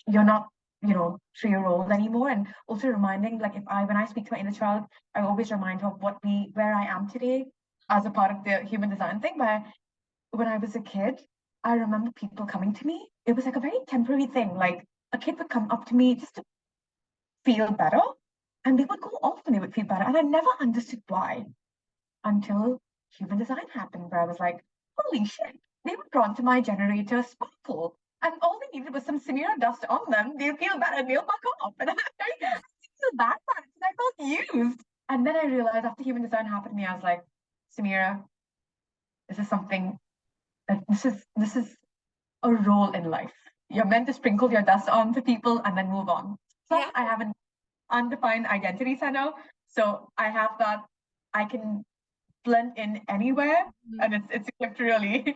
You're not, 3 year old anymore. And also reminding, like, when I speak to my inner child, I always remind her of where I am today as a part of the human design thing. Where when I was a kid, I remember people coming to me. It was like a very temporary thing. Like, a kid would come up to me just to feel better, and they would go off and they would feel better. And I never understood why until human design happened, where I was like, holy shit, they were drawn to my generator sparkle. And all they needed was some Samira dust on them. They'll feel better and they'll fuck off. And I feel bad for it because I felt used. And then I realized after human design happened to me, I was like, Samira, this is something that this is a role in life. You're meant to sprinkle your dust onto people and then move on. Plus, Yeah. I have an undefined identity center. So I have that I can blend in anywhere. And it's a gift really.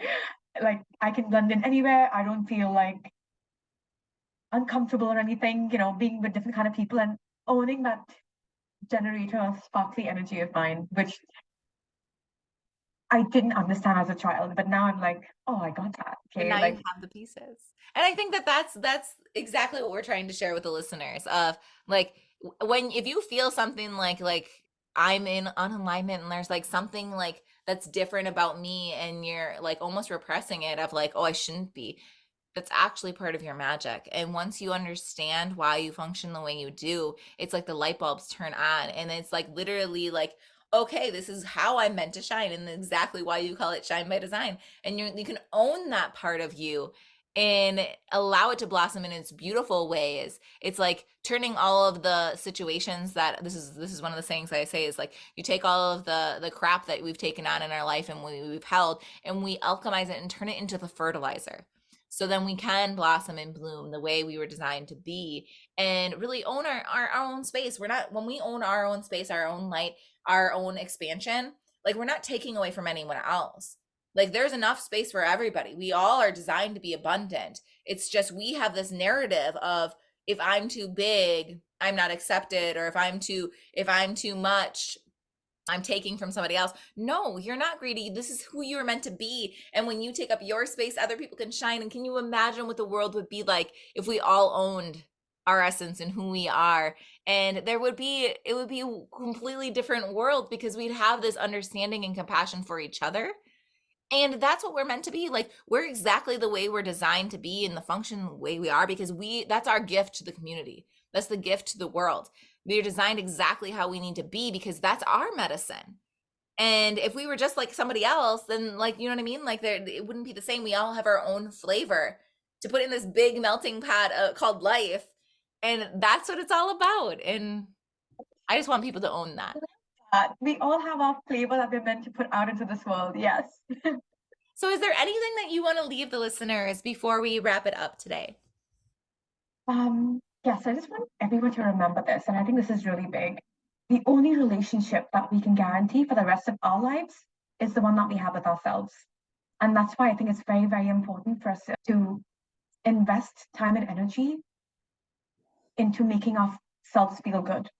Like, I can blend in anywhere. I don't feel like uncomfortable or anything, being with different kind of people and owning that generator sparkly energy of mine, which I didn't understand as a child, but now I'm like, oh, I got that. But Okay, now you like, have the pieces. And I think that that's exactly what we're trying to share with the listeners of like when if you feel something like I'm in unalignment and there's like something like that's different about me and you're like almost repressing it of like, oh, I shouldn't be. That's actually part of your magic. And once you understand why you function the way you do, it's like the light bulbs turn on and it's like literally like, okay, this is how I'm meant to shine and exactly why you call it shine by design. And you can own that part of you and allow it to blossom in its beautiful ways. It's like turning all of the situations that this is one of the sayings that I say is like you take all of the crap that we've taken on in our life and we've held and we alchemize it and turn it into the fertilizer so then we can blossom and bloom the way we were designed to be and really own our own space. We're not, when we own our own space, our own light, our own expansion, like we're not taking away from anyone else. Like there's enough space for everybody. We all are designed to be abundant. It's just we have this narrative of if I'm too big, I'm not accepted, or if I'm too much, I'm taking from somebody else. No, you're not greedy. This is who you are meant to be. And when you take up your space, other people can shine. And can you imagine what the world would be like if we all owned our essence and who we are? And it would be a completely different world because we'd have this understanding and compassion for each other. And that's what we're meant to be. Like we're exactly the way we're designed to be in the function the way we are because that's our gift to the community. That's the gift to the world. We're designed exactly how we need to be because that's our medicine. And if we were just like somebody else, then like, you know what I mean? Like it wouldn't be the same. We all have our own flavor to put in this big melting pot called life. And that's what it's all about. And I just want people to own that. We all have our flavor that we're meant to put out into this world. Yes. So is there anything that you want to leave the listeners before we wrap it up today? Yes, I just want everyone to remember this, and I think this is really big. The only relationship that we can guarantee for the rest of our lives is the one that we have with ourselves. And that's why I think it's very, very important for us to invest time and energy into making ourselves feel good.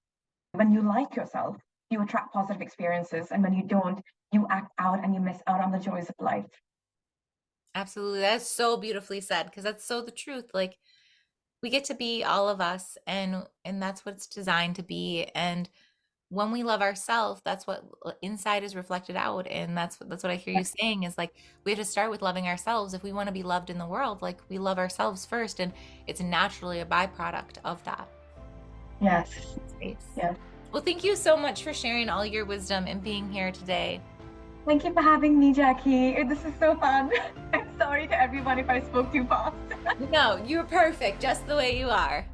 When you like yourself, you attract positive experiences. And when you don't, you act out and you miss out on the joys of life. Absolutely. That's so beautifully said, because that's so the truth. Like, we get to be all of us, and that's what it's designed to be. And when we love ourselves, that's what inside is reflected out. And that's what I hear you saying is like, we have to start with loving ourselves if we want to be loved in the world. Like, we love ourselves first, and it's naturally a byproduct of that. Yes. Space. Yes. Well, thank you so much for sharing all your wisdom and being here today. Thank you for having me, Jackie. This is so fun. I'm sorry to everyone if I spoke too fast. No, you're perfect just the way you are.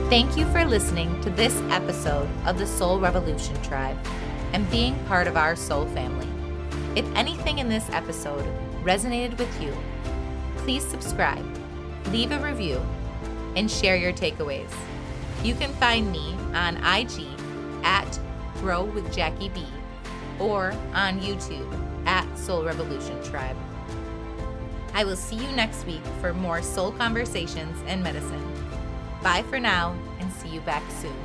Thank you for listening to this episode of the Soul Revolution Tribe and being part of our soul family. If anything in this episode resonated with you, please subscribe, leave a review, and share your takeaways. You can find me on IG at Grow with Jackie B or on YouTube at Soul Revolution Tribe. I will see you next week for more soul conversations and medicine. Bye for now, and see you back soon.